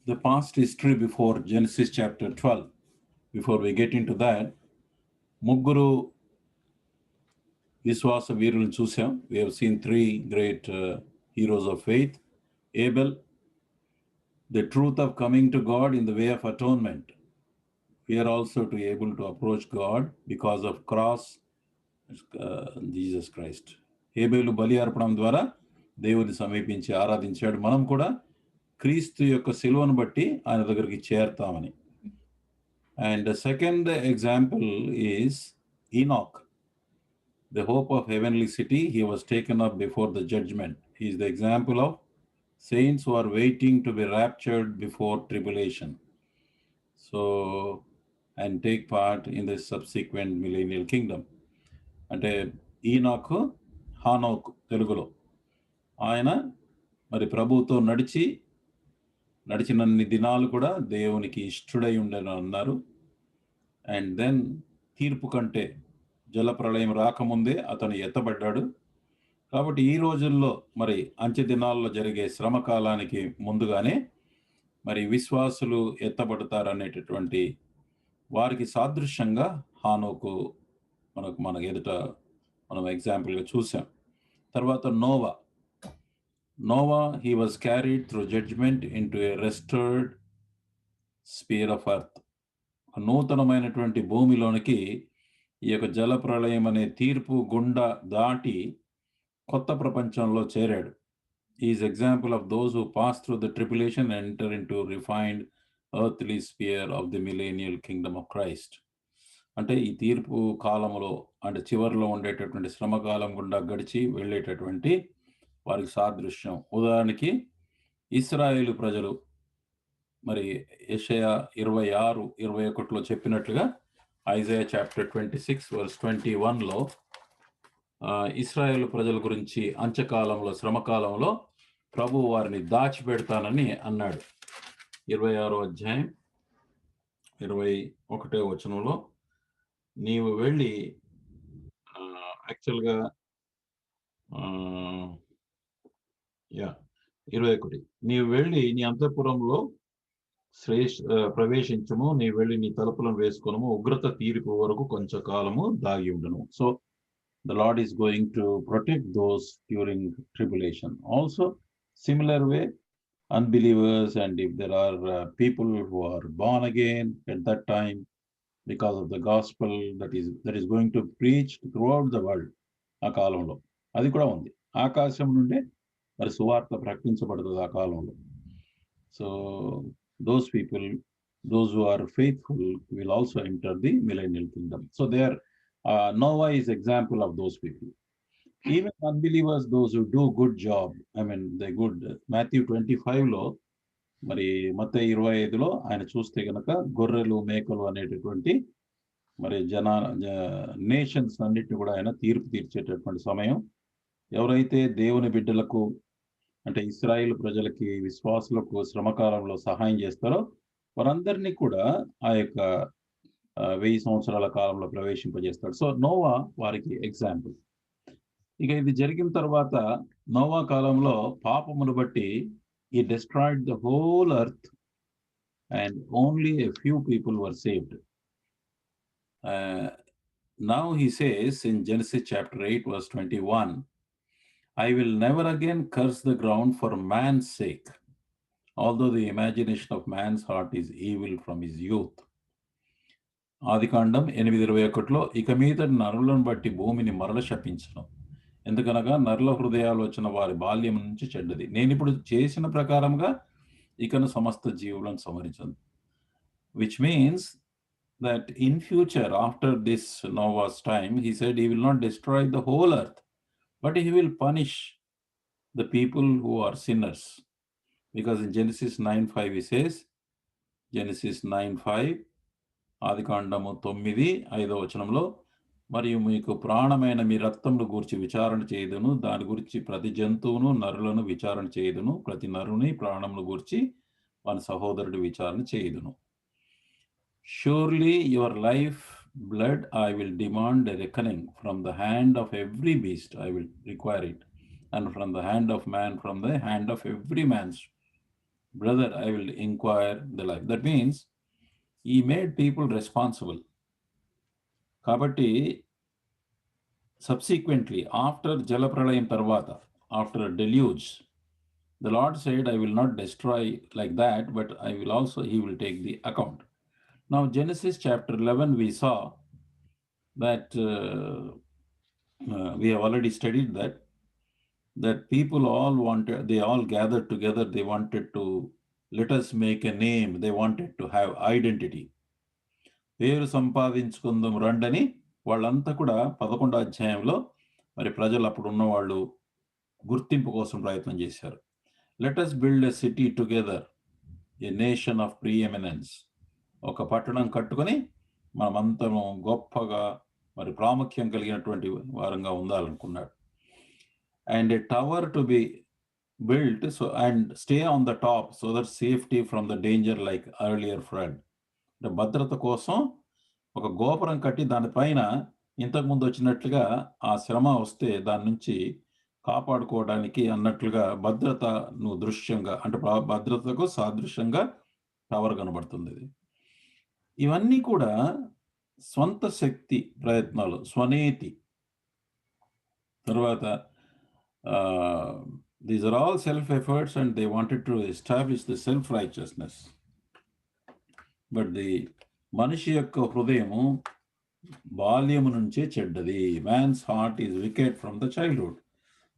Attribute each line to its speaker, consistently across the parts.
Speaker 1: the past history before Genesis chapter 12. Before we get into that, ముగ్గురు విశ్వాస వీరులను చూసాం. We have seen three great heroes of faith. Abel, the truth of coming to God in the way of atonement. We are also to be able to approach God because of cross Jesus Christ. హేబేలు బలి అర్పణం ద్వారా దేవుని సమీపించి ఆరాధించాడు. మనం కూడా క్రీస్తు యొక్క శిలువను బట్టి ఆయన దగ్గరికి చేరతామని. And the second example is Enoch, the hope of heavenly city. He was taken up before the judgment. He is the example of saints who are waiting to be raptured before tribulation. So, and take part in the subsequent millennial kingdom. అంటే ఈనాక్, హానోక్ తెలుగులో, ఆయన మరి ప్రభువుతో నడిచినన్ని దినాలు కూడా దేవునికి ఇష్టడై ఉండని అన్నారు. అండ్ దెన్ తీర్పు కంటే జలప్రళయం రాకముందే అతను ఎత్తబడ్డాడు. కాబట్టి ఈ రోజుల్లో మరి అంచె దినాల్లో జరిగే శ్రమ కాలానికి ముందుగానే మరి విశ్వాసులు ఎత్తబడతారనేటటువంటి వారికి సాదృశ్యంగా హానోకు మనకు ఎదుట మనం ఎగ్జాంపుల్గా చూసాం. తర్వాత Noah he was carried through judgment into a restored sphere of earth. నూతనమైనటువంటి భూమిలోనికి ఈ యొక్క జలప్రళయం అనే తీర్పు గుండా దాటి కొత్త ప్రపంచంలో చేరాడు. He is example of those who pass through the tribulation and enter into refined earthly sphere of the millennial kingdom of Christ. అంటే ఈ తీర్పు కాలంలో అంటే చివరిలో ఉండేటటువంటి శ్రమకాలం గుండా గడిచి వెళ్ళేటటువంటి వారికి సాదృశ్యం. ఉదాహరణకి ఇశ్రాయేలు ప్రజలు మరి యెషయా 26:21 చెప్పినట్లుగా ఐజాయా చాప్టర్ 26 verse 21లో ఇశ్రాయేలు ప్రజల గురించి అంత్యకాలంలో శ్రమకాలంలో ప్రభు వారిని దాచిపెడతానని అన్నాడు. 26వ అధ్యాయం 21వ వచనంలో, నీవు వెళ్ళి యాక్చువల్గా 21, నీవు వెళ్ళి నీ అంతఃపురంలో ప్రవేశించము, నీవు వెళ్ళి నీ తలుపులను వేసుకొనము, ఉగ్రత తీర్పు వరకు కొంచెం కాలము దాగి ఉండును. So the Lord is going to protect those during tribulation. Also, similar way, unbelievers, and if there are people who are born again at that time because of the gospel that is going to preach throughout the world, ఆ కాలంలో అది కూడా ఉంది. ఆకాశం నుండే మరి సువార్త ప్రకటించబడుతుంది ఆ కాలంలో. So those people, those who are faithful, will also enter the millennial kingdom. So there Noah is example of those people. Even unbelievers, those who do good job, I mean the good. Matthew 25లో మరి మత్తయి 25లో ఆయన చూస్తే కనుక గొర్రెలు మేకలు అనేటటువంటి మరి nations అన్నిటిని కూడా ఆయన తీర్పు తీర్చేటటువంటి సమయం. ఎవరైతే దేవుని బిడ్డలకు అంటే ఇశ్రాయేలు ప్రజలకి విశ్వాసులకు శ్రమకాలంలో సహాయం చేస్తారో వారందరినీ కూడా ఆ యొక్క 1000 సంవత్సరాల కాలంలో ప్రవేశింపజేస్తాడు. సో నోవా వారికి ఎగ్జాంపుల్. ఇక ఇది జరిగిన తర్వాత నోవా కాలంలో పాపమును బట్టి he destroyed the whole earth and only a few people were saved. Now he says in Genesis chapter 8 verse 21, I will never again curse the ground for man's sake, although the imagination of man's heart is evil from his youth. ఆదికాండం 8:21లో, ఇక మీద నరులను బట్టి భూమిని మరల శపించను, ఎందుకనగా నరుల హృదయాలోచన వారి బాల్యం నుంచి చెడ్డది. నేను ఇప్పుడు చేసిన ప్రకారంగా ఇకను సమస్త జీవులను సంహరించను. Which means that in future, after this Noah's time, he said he will not destroy the whole earth, but he will punish the people who are sinners. Because in Genesis 9:5 he says, Genesis 9:5, ఆదికాండము 9:5వ వచనంలో, మరియు మీకు ప్రాణమైన మీ రక్తమును గూర్చి విచారణ చేయదును, దాని గురించి ప్రతి జంతువును నరులను విచారణ చేయదును, ప్రతి నరుని ప్రాణమును గూర్చి వాని సహోదరుడు విచారణ చేయదును. Surely your life blood I will demand a reckoning, from the hand of every beast I will require it, and from the hand of man, from the hand of every man brother, I will inquire the life. That means he made people responsible. Kabatti, subsequently, after Jalapralayam Tarvata, after a deluge, the Lord said, I will not destroy like that, but he will take the account. Now, Genesis chapter 11, we saw that we have already studied that people they all gathered together, they wanted to let us make a name, they wanted to have identity. పేరు సంపాదించుకుందాం రండని వాళ్ళంతా కూడా 11వ అధ్యాయంలో మరి ప్రజలు అప్పుడు ఉన్న వాళ్ళు గుర్తింపు కోసం ప్రయత్నం చేశారు. Let us build a city together, a nation of preeminence. ఒక పట్టణం కట్టుకొని మనమంతరం గొప్పగా మరి ప్రాముఖ్యం కలిగినటువంటి వారంగా ఉండాలనుకున్నాడు. And a tower to be built and stay on the top so that safety from the danger like earlier flood. అంటే భద్రత కోసం ఒక గోపురం కట్టి దానిపైన ఇంతకుముందు వచ్చినట్లుగా ఆ శ్రమ వస్తే దాని నుంచి కాపాడుకోవడానికి అన్నట్లుగా భద్రతను దృశ్యంగా అంటే భద్రతకు సాదృశ్యంగా టవర్ కనబడుతుంది. ఇవన్నీ కూడా స్వంత శక్తి ప్రయత్నాలు, స్వనేతి. తర్వాత these are all self efforts and they wanted to establish the self righteousness. But the మనిషి యొక్క హృదయము బాల్యము నుంచే చెడ్డది. Man's heart is wicked from the childhood.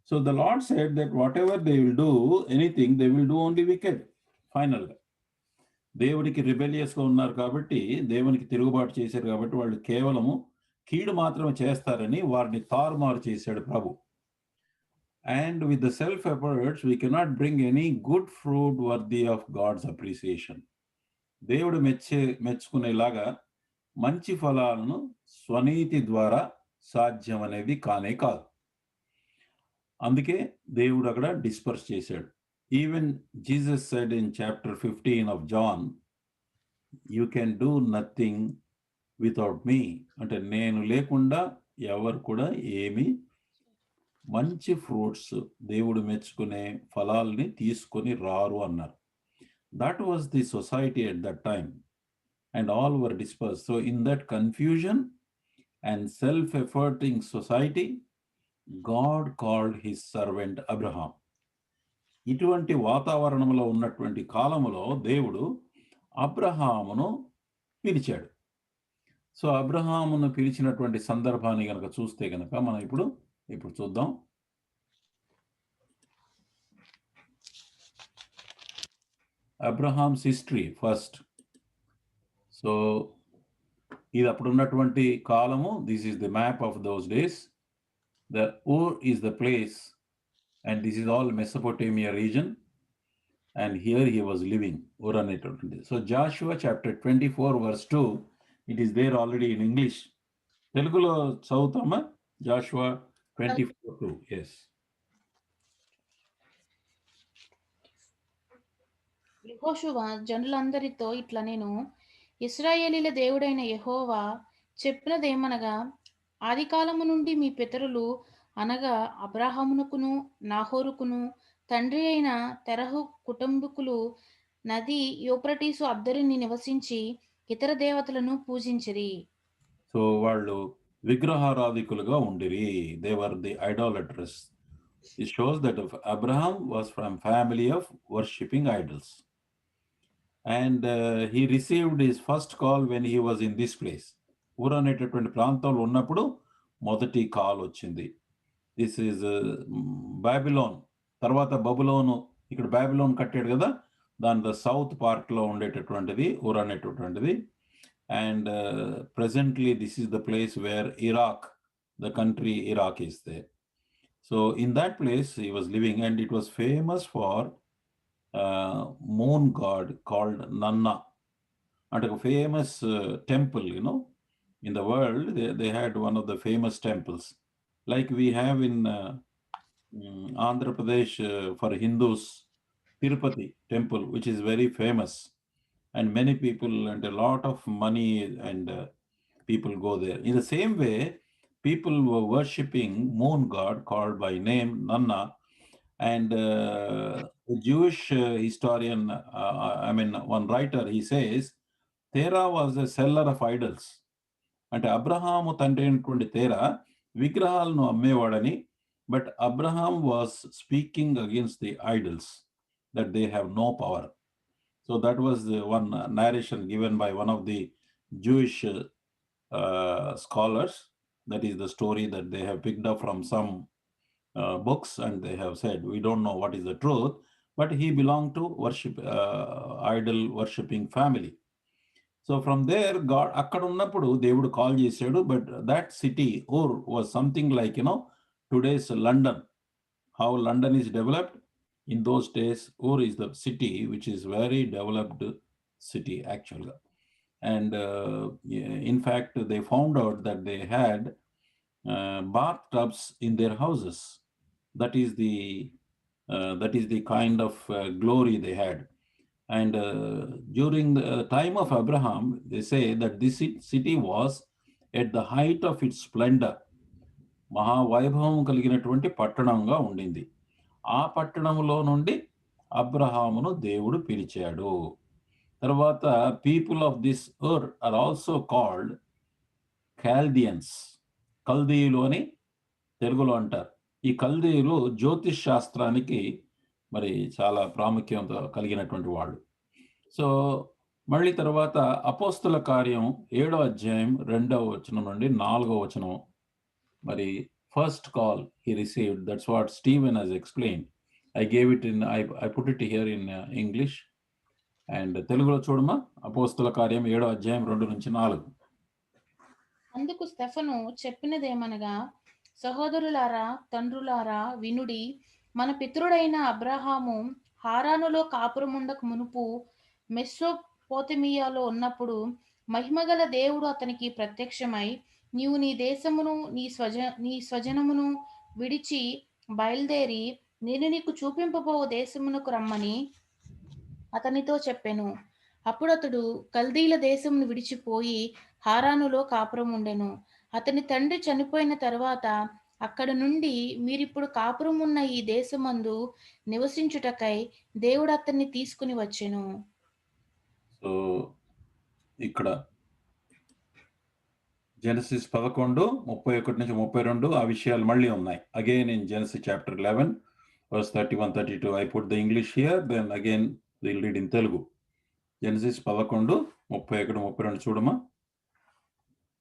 Speaker 1: So the Lord said that whatever they will do, anything, they will do only wicked. Finally, దేవుడికి రిబెలియస్గా ఉన్నారు కాబట్టి, దేవునికి తిరుగుబాటు చేశారు కాబట్టి వాళ్ళు కేవలము కీడు మాత్రమే చేస్తారని వారిని తారుమారు చేశాడు ప్రభు. And with the self efforts, we cannot bring any good fruit worthy of God's appreciation. దేవుడు మెచ్చుకునేలాగా మంచి ఫలాలను స్వనీతి ద్వారా సాధ్యం అనేది కానే కాదు. అందుకే దేవుడు అక్కడ డిస్పర్స్ చేశాడు. Even Jesus said in chapter 15 of John, you can do nothing without me. అంటే నేను లేకుండా ఎవరు కూడా ఏమి మంచి ఫ్రూట్స్, దేవుడు మెచ్చుకునే ఫలాల్ని తీసుకొని రారు అన్నారు. That was the society at that time, and all were dispersed. So in that confusion and self-efforting society, God called his servant Abraham. ఇటువంటి వాతావరణంలో ఉన్నటువంటి కాలంలో దేవుడు అబ్రహామును పిలిచాడు. సో అబ్రహామును పిలిచినటువంటి సందర్భాన్ని కనుక చూస్తే కనుక మనం ఇప్పుడు చూద్దాం. Abraham's history first. సో ఇది అప్పుడు ఉన్నటువంటి కాలము. This is the map of those days. The Ur is the place and this is all Mesopotamia region, and here he was living. Ur అనేటువంటి. So Joshua chapter 24 verse 2, it is there already in English. తెలుగులో చదువుతామా? Joshua 24:2. Yes.
Speaker 2: యెహోషువ జనులందరితో ఇట్లా నేను ఇశ్రాయేలీల దేవుడైన యెహోవా చెప్పినదేమనగా, ఆదికాలము నుండి మీ పితరులు అనగా అబ్రాహామునకును నాహోరుకును తండ్రి అయిన తెరహు కుటుంబకులు నది యూఫ్రటీసు అద్దరిని నివసించి ఇతర దేవతలను పూజించిరి.
Speaker 1: సో వాళ్ళు విగ్రహారాధికులుగా ఉండిరి. They were the idolaters. It shows that Abraham was from family of worshipping idols, and he received his first call when he was in this place. ఊరు అనేటటువంటి ప్రాంతంలో ఉన్నప్పుడు మొదటి కాల్ వచ్చింది. This is Babylon. తర్వాత బబులోను, ఇక్కడ బాబిలోన్ కట్టాడు కదా, దాని సౌత్ పార్ట్లో ఉండేటటువంటిది ఊరు అనేటటువంటిది. And presently this is the place where Iraq, the country Iraq is there. So in that place he was living, and it was famous for moon god called Nanna. And a famous temple, in the world, they had one of the famous temples. Like we have in Andhra Pradesh for Hindus, Tirupati temple, which is very famous. And many people and a lot of money and people go there. In the same way, people were worshipping moon god called by name Nanna, And the Jewish historian, one writer, he says, Terah was a seller of idols. అంటే అబ్రహాము తండ్రి అయినటువంటి Terah విగ్రహాలను అమ్మేవాడని, but Abraham was speaking against the idols that they have no power. So that was one narration given by one of the Jewish scholars. That is the story that they have picked up from some books, and they have said, we don't know what is the truth, but he belonged to idol worshipping family. So from there, God అక్కడ ఉన్నప్పుడు దేవుడు call చేశాడు. But that city ఊర్ was something like today's London. How London is developed, in those days Ur is the city which is very developed city actually. And in fact they found out that they had bathtubs in their houses. That is the kind of glory they had. And during the time of Abraham, they say that this city was at the height of its splendor. మహావైభవం కలిగినటువంటి పట్టణంగా ఉండింది. ఆ పట్టణంలో నుండి అబ్రహామును దేవుడు పిలిచాడు. తర్వాత people of this earth are also called Chaldeans. కల్దీయులు అని తెలుగులో అంటారు. ఈ కల్దీయులు జ్యోతిష్ శాస్త్రానికి మరి చాలా ప్రాముఖ్యత కలిగినటువంటి వాళ్ళు. సో మళ్ళీ తర్వాత అపోస్తుల కార్యం 7వ అధ్యాయం 2వ వచనం నుండి 4వ వచనం, మరి first call he received. That's what Stephen has explained. I put it here in English. And తెలుగులో చూడమా, అపోస్తుల కార్యం 7వ అధ్యాయం 2 నుంచి 4.
Speaker 2: అందుకు స్టెఫను చెప్పినదేమనగా, సహోదరులారా, తండ్రులారా, వినుడి. మన పితరుడైన అబ్రహాము హారానులో కాపురముండక మునుపు మెస్సోపోతమియాలో ఉన్నప్పుడు మహిమగల దేవుడు అతనికి ప్రత్యక్షమై, నీవు నీ దేశమును నీ స్వజనమును విడిచి బయలుదేరి నేను నీకు చూపింపబో దేశమునకు రమ్మని అతనితో చెప్పెను. అప్పుడు అతడు కల్దీల దేశమును విడిచిపోయి హారానులో కాపురం ఉండెను. అతని తండ్రి చనిపోయిన తర్వాత అక్కడ నుండి మీరిప్పుడు కాపురం ఉన్న ఈ దేశమందు నివసించుటకై దేవుడు అతన్ని తీసుకుని వచ్చెను.
Speaker 1: సో ఇక్కడ జెనసిస్ 11:31 నుంచి 32 ఆ విషయాలు మళ్ళీ ఉన్నాయి. Again in Genesis chapter 11 verse 31-32. I put the English here, then again we'll read in Telugu. Genesis 11:31-32 చూడమా.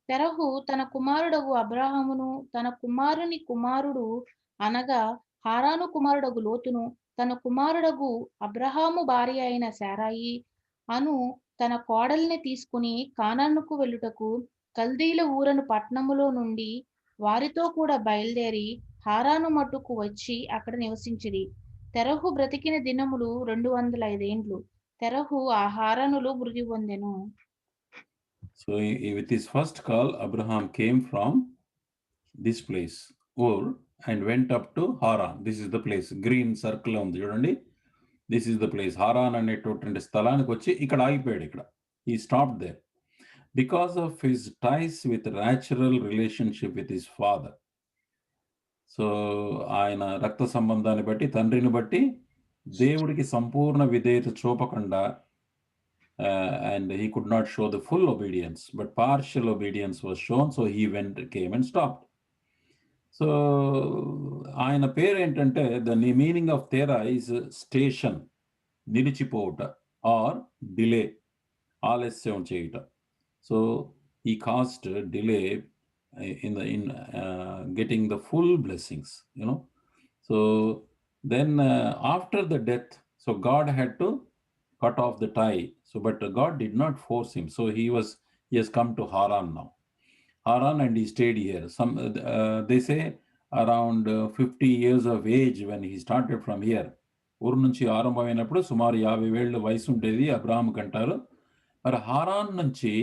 Speaker 2: తెరహు తన కుమారుడగు అబ్రహామును, తన కుమారుని కుమారుడు అనగా హారాను కుమారుడగు లోతును, తన కుమారుడగు అబ్రహాము భార్య అయిన శారాయి అను తన కోడల్ని తీసుకుని కానానుకు వెళ్ళుటకు కల్దీల ఊరను పట్టణములో నుండి వారితో కూడా బయలుదేరి హారాను మట్టుకు వచ్చి అక్కడ నివసించిరి. తెరహు బ్రతికిన దినములు 205 ఏండ్లు. తెరహు ఆ హారానులో మృతి పొందెను.
Speaker 1: So with his first call, Abraham came from this place, Ur, and went up to Haran. This is the place. Green circle ఉంది చూడండి. This is the place. Haran అనేటువంటి స్థలానికి వచ్చి ఇక్కడ ఆగిపోయాడు. ఇక్కడ he stopped there because of his ties with natural relationship with his father. So ఆయన రక్త సంబంధాన్ని బట్టి, తండ్రిని బట్టి దేవుడికి సంపూర్ణ విధేయత చూపకుండా, and he could not show the full obedience, but partial obedience was shown. So he came and stopped. So ఆయన పేరు ఏంటంటే, the meaning of Terah is station, నిలిచిపోవుట, or delay, ఆలస్యం చేయుట. So he caused delay in getting the full blessings, So then after the death, so God had to cut off the tie. So but God did not force him. So he has come to Haran now. Haran, and he stayed here. Some they say around 50 years of age when he started from here. ఊరు నుంచి ఆరంభమైనప్పుడు సుమారు 50 ఏళ్ల వయసు ఉండేది అబ్రహాముకు అంటారు. మరి Haran నుంచి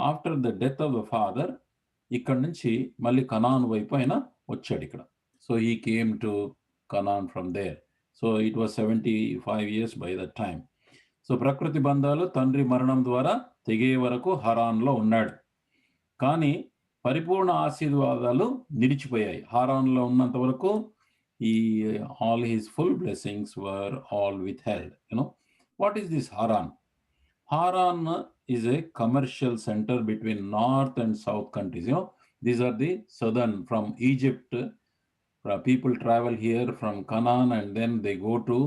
Speaker 1: after the death of the father ఇక్కడ నుంచి మళ్ళీ కనాన్ వైపు ఆయన వచ్చాడు ఇక్కడ. So he came to Canaan from there. So it was 75 years by that time. So ప్రకృతి బంధాలు తండ్రి మరణం ద్వారా తెగే వరకు హారాన్లో ఉన్నాడు. కానీ పరిపూర్ణ ఆశీర్వాదాలు నిలిచిపోయాయి. హారాన్లో ఉన్నంత వరకు all his full blessings were all withheld. What is this Haran? Haran is a commercial center between north and south countries. These are the southern, from Egypt. People travel here from Canaan and then they go to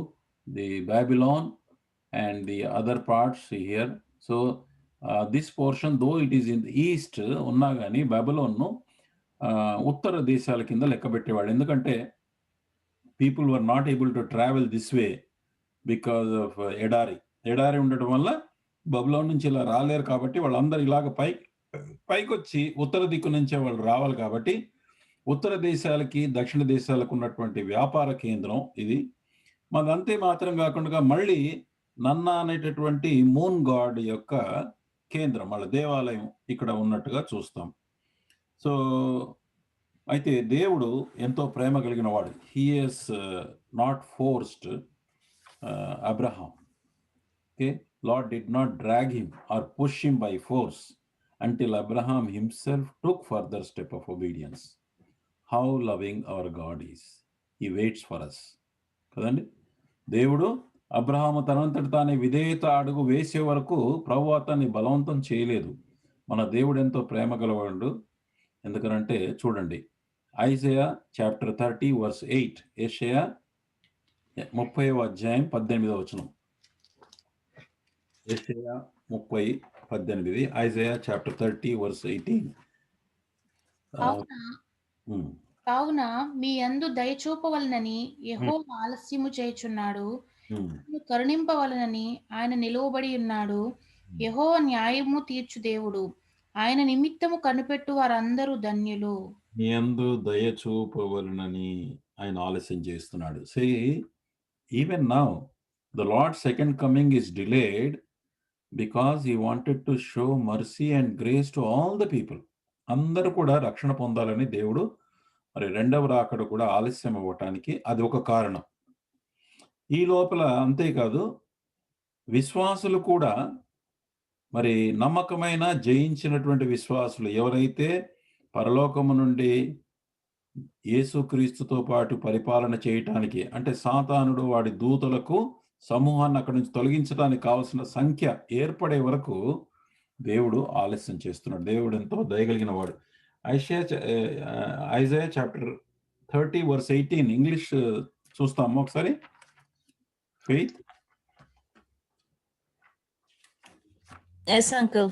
Speaker 1: the Babylon and the other parts here. So this portion, though it is in the east, ఉన్నగాని బాబిలోన్ను ఉత్తర దేశాల కింద లెక్క పెట్టేవాడు. ఎందుకంటే people were not able to travel this way because of ఎడారి ఉండటం వల్ల బబులోన్ నుంచి ఇలా రాలేరు కాబట్టి వాళ్ళందరూ ఇలాగ పైకి వచ్చి ఉత్తర దిక్కు నుంచే వాళ్ళు రావాలి కాబట్టి ఉత్తర దేశాలకి దక్షిణ దేశాలకు ఉన్నటువంటి వ్యాపార కేంద్రం ఇది. అంతే మాత్రం కాకుండా మళ్ళీ నన్న అనేటటువంటి మూన్ గాడ్ యొక్క కేంద్రం, వాళ్ళ దేవాలయం ఇక్కడ ఉన్నట్టుగా చూస్తాం. సో అయితే దేవుడు ఎంతో ప్రేమ కలిగిన వాడు. He has not forced Abraham. Okay, Lord did not drag him or push him by force until Abraham himself took further step of obedience. How loving our God is. He waits for us కదండి. దేవుడు అబ్రహాము తనంతటి తానే విధేయత అడుగు వేసే వరకు ప్రభువు అతన్ని బలవంతం చేయలేదు. మన దేవుడు ఎంతో ప్రేమ గలవాడు. ఎందుకనంటే చూడండి, ఐజయా చాప్టర్ 30 వర్స్ 8. యెషయా 30వ అధ్యాయం 18వ వచనం. యెషయా 30:18. Isaiah chapter 30 verse 18.
Speaker 2: కావున మీ యందు దయచూపవలనని యెహోవా ఆలస్యము చేయుచున్నాడు, కరుణింపవలనని ఆయన నిలువబడి ఉన్నాడు. యెహోవా న్యాయము తీర్చు దేవుడు, ఆయన నిమిత్తము కనిపెట్టు వారందరూ ధన్యులు.
Speaker 1: మీ యందు దయ చూపవలనని ఆయన ఆలస్యం చేస్తున్నాడు. సే even now the lord second coming is delayed because he wanted to show mercy and grace to all the people. అందరూ కూడా రక్షణ పొందాలని దేవుడు మరి రెండవ రాకడ కూడా ఆలస్యం అవ్వటానికి అది ఒక కారణం. ఈ లోపల అంతేకాదు, విశ్వాసులు కూడా మరి నమ్మకమైన జయించినటువంటి విశ్వాసులు ఎవరైతే పరలోకము నుండి యేసుక్రీస్తుతో పాటు పరిపాలన చేయటానికి, అంటే సాతానుడు వాడి దూతలకు సమూహాన్ని అక్కడి నుంచి తొలగించడానికి కావలసిన సంఖ్య ఏర్పడే వరకు దేవుడు ఆలస్యం చేస్తున్నాడు. దేవుడు ఎంతో దయగలిగిన వాడు. ఐజయా చాప్టర్ 30 వర్స్ 18 ఇంగ్లీష్ చూస్తాము ఒకసారి. Faith?
Speaker 3: Yes, uncle.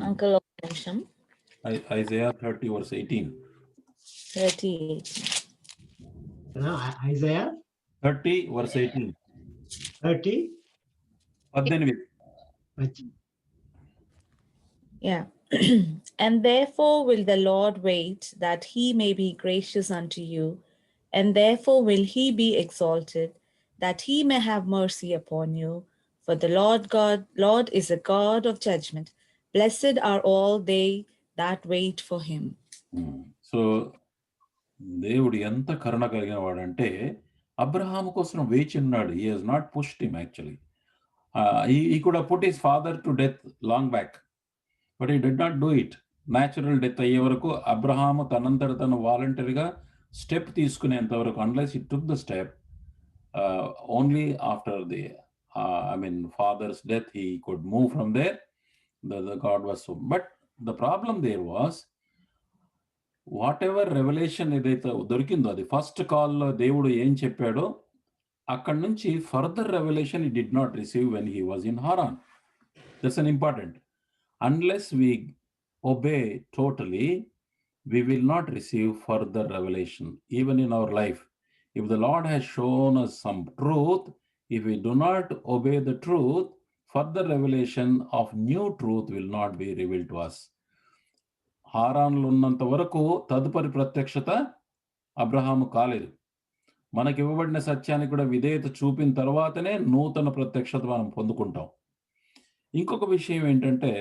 Speaker 3: Uncle of Nisham.
Speaker 1: Isaiah 30 verse 18.
Speaker 3: 38.
Speaker 4: Isaiah
Speaker 1: 30 verse 18.
Speaker 4: 30.
Speaker 1: 18.
Speaker 3: Yeah. And therefore will the Lord wait, that he may be gracious unto you, and therefore will he be exalted, that he may have mercy upon you. For the Lord is a God of judgment. Blessed are all they that wait for him.
Speaker 1: So, దేవుడు ఎంత కరుణ కలిగిన వాడంటే అబ్రహాము కోసం వేచి ఉన్నాడు. He has not pushed him actually. He could have put his father to death long back, but he did not do it. Natural death అయ్యే వరకు అబ్రహాము తనంతట తను వాలంటరీగా స్టెప్ తీసుకునేంత వరకు, unless he took the step, only after the father's death he could move from there. The God was so. But the problem there was, whatever revelation ఏదైతే దొరికిందో అది first కాల్లో దేవుడు ఏం చెప్పాడో అక్కడి నుంచి further revolution he did not receive when he was in Haran. That's an important. Unless we obey totally, we will not receive further revelation even in our life. If the Lord has shown us some truth, if we do not obey the truth, further revelation of new truth will not be revealed to us. హారాన్లో ఉన్నంత వరకు తదుపరి ప్రత్యక్షత అబ్రహాము కాలేదు. మనకి ఇవ్వబడిన సత్యానికి కూడా విధేయత చూపిన తర్వాతనే నూతన ప్రత్యక్షత మనం పొందుకుంటాం. ఇంకొక విషయం ఏంటంటే,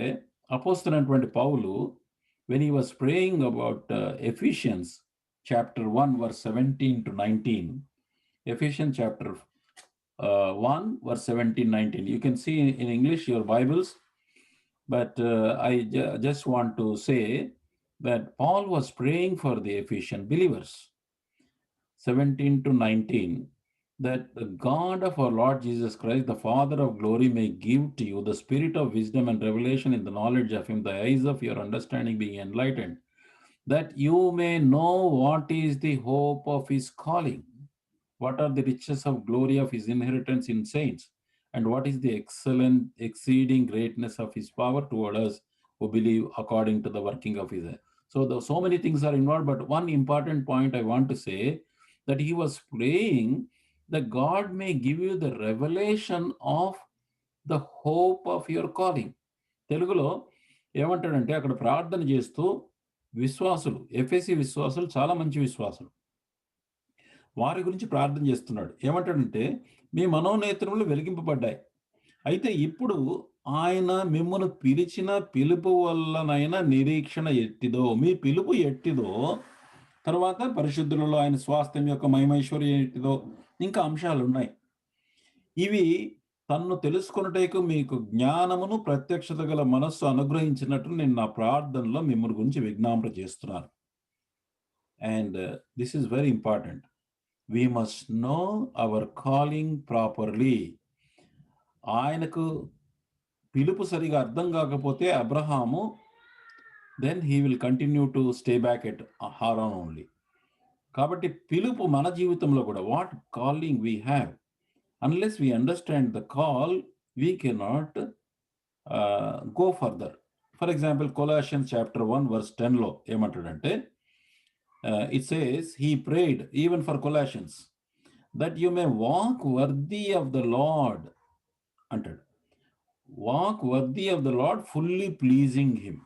Speaker 1: అపోస్తలుడైనటువంటి పౌలు when he was praying about Ephesians chapter 1 verse 17 to 19, Ephesians chapter 1 verse 17-19, you can see in English your Bibles, but I just want to say that Paul was praying for the Ephesian believers. 17 to 19, that the God of our Lord Jesus Christ, the Father of glory, may give to you the spirit of wisdom and revelation in the knowledge of him, the eyes of your understanding being enlightened, that you may know what is the hope of his calling, what are the riches of glory of his inheritance in saints, and what is the excellent, exceeding greatness of his power toward us who believe according to the working of his. So so many things are involved, but one important point I want to say, that he was praying that God may give you the revelation of the hope of your calling. తెలుగులో ఏమంటాడంటే అక్కడ ప్రార్థన చేస్తూ విశ్వాసులు, ఎఫెసీ విశ్వాసులు చాలా మంచి విశ్వాసులు, వారి గురించి ప్రార్థన చేస్తున్నాడు. ఏమంటాడంటే మీ మనోనేత్రములు వెలిగింపబడ్డాయి, అయితే ఇప్పుడు ఆయన మిమ్మల్ని పిలిచిన పిలుపు వల్లనైనా నిరీక్షణ ఎట్టిదో, మీ పిలుపు ఎట్టిదో, తర్వాత పరిశుద్ధులలో ఆయన స్వాస్థ్యం యొక్క మహిమైశ్వర్యం ఎట్టిదో, ఇంకా అంశాలు ఉన్నాయి. ఇవి తన్ను తెలుసుకొనుటకు మీకు జ్ఞానమును ప్రత్యక్షత గల మనస్సు అనుగ్రహించినట్టు నేను నా ప్రార్థనలో మిమ్మల్ని గురించి విజ్ఞాపన చేస్తున్నాను. And this is very important. We must know our calling properly. ఆయనకు పిలుపు సరిగా అర్థం కాకపోతే Abraham, then he will continue to stay back at Haran only. కాబట్టి పిలుపు మన జీవితంలో కూడా, what calling we have, unless we understand the call, we cannot go further. For example, Colossians chapter 1 verse 10 లో ఏమంటాడంటే, it says, he prayed even for Colossians, that you may walk worthy of the Lord, అంటాడు. walk worthy of the Lord, fully pleasing him.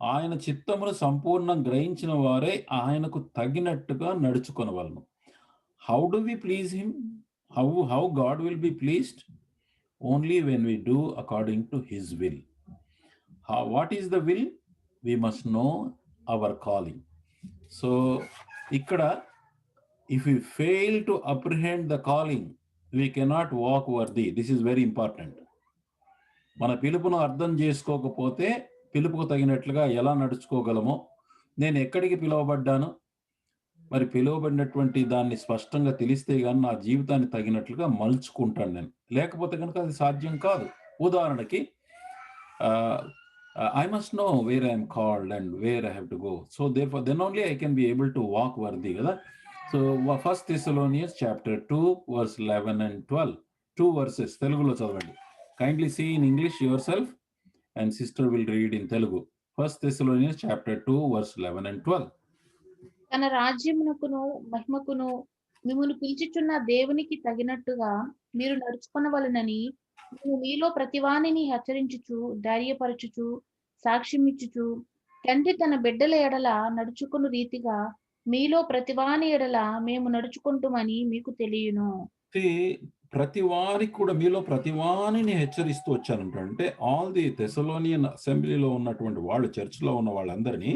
Speaker 1: ఆయన చిత్తమును సంపూర్ణం గ్రహించిన వారే ఆయనకు తగినట్టుగా నడుచుకొనవలను. How do we please him? How God will be pleased? Only when we do according to his will. What is the will? We must know our calling. So ఇక్కడ, if we fail to apprehend the calling, we cannot walk worthy. This is very important. మన పిలుపును అర్థం చేసుకోకపోతే పిలుపుకు తగినట్లుగా ఎలా నడుచుకోగలమో, నేను ఎక్కడికి పిలువబడ్డాను, మరి పిలువబడినటువంటి దాన్ని స్పష్టంగా తెలిస్తే కానీ నా జీవితాన్ని తగినట్లుగా మలుచుకుంటాను నేను, లేకపోతే కనుక అది సాధ్యం కాదు. ఉదాహరణకి, I must know where I am called and where I have to go. So therefore, then only I can be able to walk worthy. So 1 Thessalonians chapter 2 verse 11 and 12. 2 verses. Telugulo chadavandi. Kindly see in English yourself and sister will read in Telugu. 1 Thessalonians chapter 2 verse 11 and 12.
Speaker 2: తన రాజ్యమునకును మహిమకును మిమ్మును పిలిచిచున్న దేవునికి తగినట్టుగా మీరు నడుచుకొనవలెనని మేము మీలో ప్రతివానిని హెచ్చరించుచు, ధైర్యపరచుచు, సాక్ష్యమిచ్చుచు, తండ్రి తన బిడ్డల ఎడల నడుచుకుని రీతిగా మీలో ప్రతివాని ఎడల మేము నడుచుకుంటామని మీకు తెలియను.
Speaker 1: ప్రతి వారికి కూడా మీలో ప్రతి వాణిని హెచ్చరిస్తూ వచ్చానంటే, ఆల్ ది థెసలోనియన్ అసెంబ్లీలో ఉన్నటువంటి వాళ్ళు, చర్చ్లో ఉన్న వాళ్ళందరినీ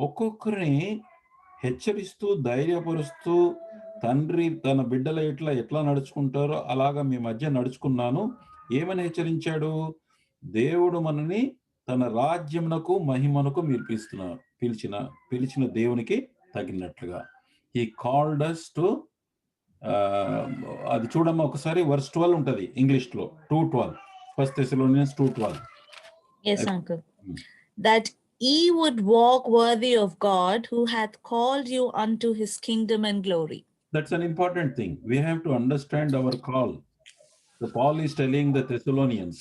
Speaker 1: ఒక్కొక్కరిని హెచ్చరిస్తూ, ధైర్యపరుస్తూ, తండ్రి తన బిడ్డల ఎట్లా నడుచుకుంటారో అలాగా మీ మధ్య నడుచుకున్నాను. ఏమని హెచ్చరించాడు? దేవుడు మనని తన రాజ్యమునకు మహిమనకు మీరు పిలిచిన దేవునికి తగినట్లుగా. హీ కాల్డ్ us to, అది చూడమ్మా ఒకసారి, వర్స్ 12 ఉంటది ఇంగ్లీష్ లో, 2:12. 1 Thessalonians 2:12.
Speaker 3: Yes, uncle. That ye would walk worthy of God, who hath called you unto his kingdom and glory.
Speaker 1: That's an important thing. We have to understand our call. So Paul is telling the Thessalonians,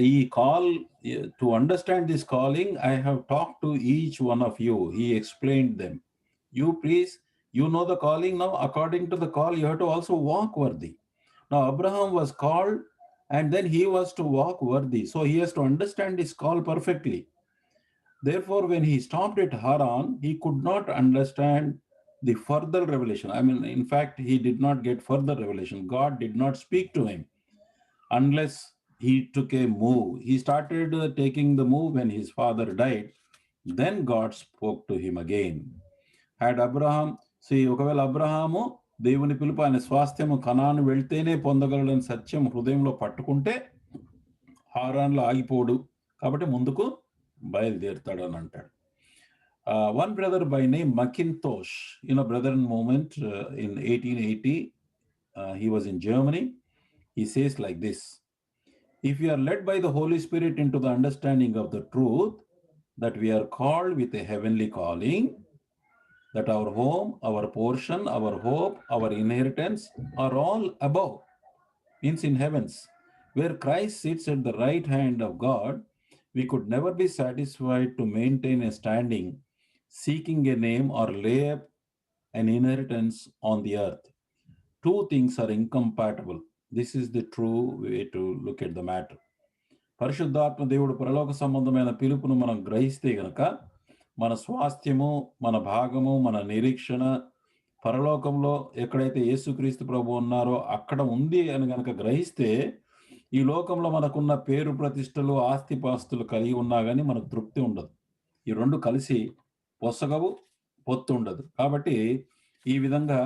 Speaker 1: he call, to understand this calling, I have talked to each one of you. He explained them. You please, you know the calling now. According to the call, you have to also walk worthy. Now Abraham was called and then he was to walk worthy. So he has to understand his call perfectly. Therefore, when he stopped at Haran, he could not understand the further revelation. I mean, in fact, he did not get further revelation. God did not speak to him unless he took a move. He started taking the move when his father died. Then God spoke to him again. Had Abraham, ఒకవేళ అబ్రహాము దేవుని పిలుపు, ఆయన స్వాస్థ్యము కనాను వెళ్తేనే పొందగలడని సత్యం హృదయంలో పట్టుకుంటే హారాన్లో ఆగిపోడు, కాబట్టి ముందుకు బయలుదేరుతాడు అని అంటాడు. One brother by name Mackintosh, Brethren movement in 1880, he was in Germany. He says like this: if we are led by the Holy Spirit into the understanding of the truth, that we are called with a heavenly calling, that our home, our portion, our hope, our inheritance are all above, means in heavens, where Christ sits at the right hand of God, we could never be satisfied to maintain a standing, seeking a name or lay up an inheritance on the earth. Two things are incompatible. This is the true way to look at the matter. పరిశుద్ధాత్మ దేవుడు పరలోక సంబంధమైన పిలుపును మనం గ్రహిస్తే గనక మన స్వాస్థ్యము, మన భాగము, మన నిరీక్షణ పరలోకంలో ఎక్కడైతే యేసుక్రీస్తు ప్రభు ఉన్నారో అక్కడ ఉంది అని గనక గ్రహిస్తే, ఈ లోకంలో మనకున్న పేరు ప్రతిష్టలు, ఆస్తిపాస్తులు కలిగి ఉన్నా కానీ మనకు తృప్తి ఉండదు. ఈ రెండు కలిసి పొసగవు, పొత్తు ఉండదు. కాబట్టి ఈ విధంగా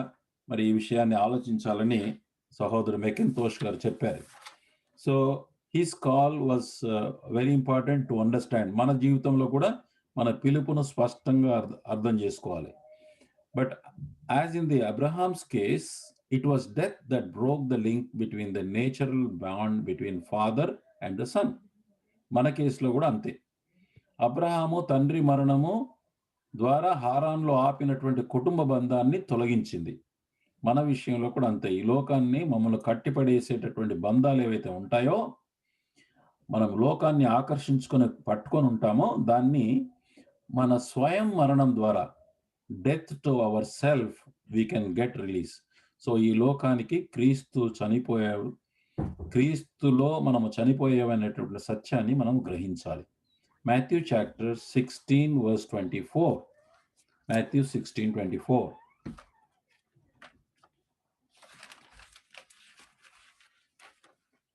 Speaker 1: మరి ఈ విషయాన్ని ఆలోచించాలని సహోదరు మెకింతోష్ గారు చెప్పారు. So his call was very important to understand. మన జీవితంలో కూడా మన పిలుపును స్పష్టంగా అర్థం చేసుకోవాలి. But as in the Abraham's case, it was death that broke the link between the natural bond between father and the son. మన కేసులో కూడా అంతే. అబ్రహాము తండ్రి మరణము ద్వారా హారాన్లో ఆపినటువంటి కుటుంబ బంధాన్ని తొలగించింది. మన విషయంలో కూడా అంతే. ఈ లోకాన్ని మమ్మల్ని కట్టిపడేసేటటువంటి బంధాలు ఏవైతే ఉంటాయో, మనం లోకాన్ని ఆకర్షించుకొని పట్టుకొని ఉంటామో, దాన్ని మన స్వయం మరణం ద్వారా, death to our self, we can get release. So ఈ లోకానికి క్రీస్తు చనిపోయాడు, క్రీస్తులో మనము చనిపోయామనేటువంటి సత్యాన్ని మనం గ్రహించాలి. Matthew chapter 16 verse 24. Matthew 16:24.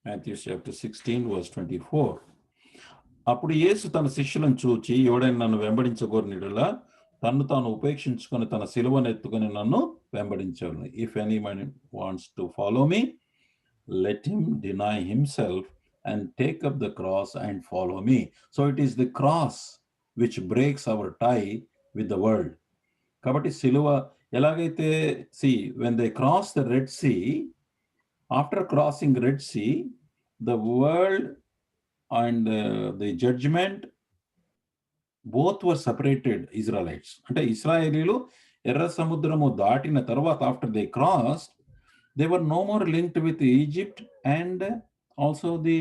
Speaker 1: Matthew chapter 16 verse 24. అప్పుడు యేసు తన శిష్యులను చూచి, ఎవడైనా నన్ను వెంబడించగోరినలా తన్ను తాను ఉపేక్షించుకొని తన సిలువను ఎత్తుకొని నన్ను వెంబడించవలెను. If anyone wants to follow me, let him deny himself and take up the cross and follow me. So it is the cross which breaks our tie with the world. కాబట్టి సిలువ ఎలాగైతే, when they cross the Red Sea, after crossing Red Sea, the world and the judgment both were separated Israelites. అంటే ఇశ్రాయేలీలు ఎర్ర సముద్రము దాటిన తర్వాత, after they crossed, they were no more linked with Egypt and also the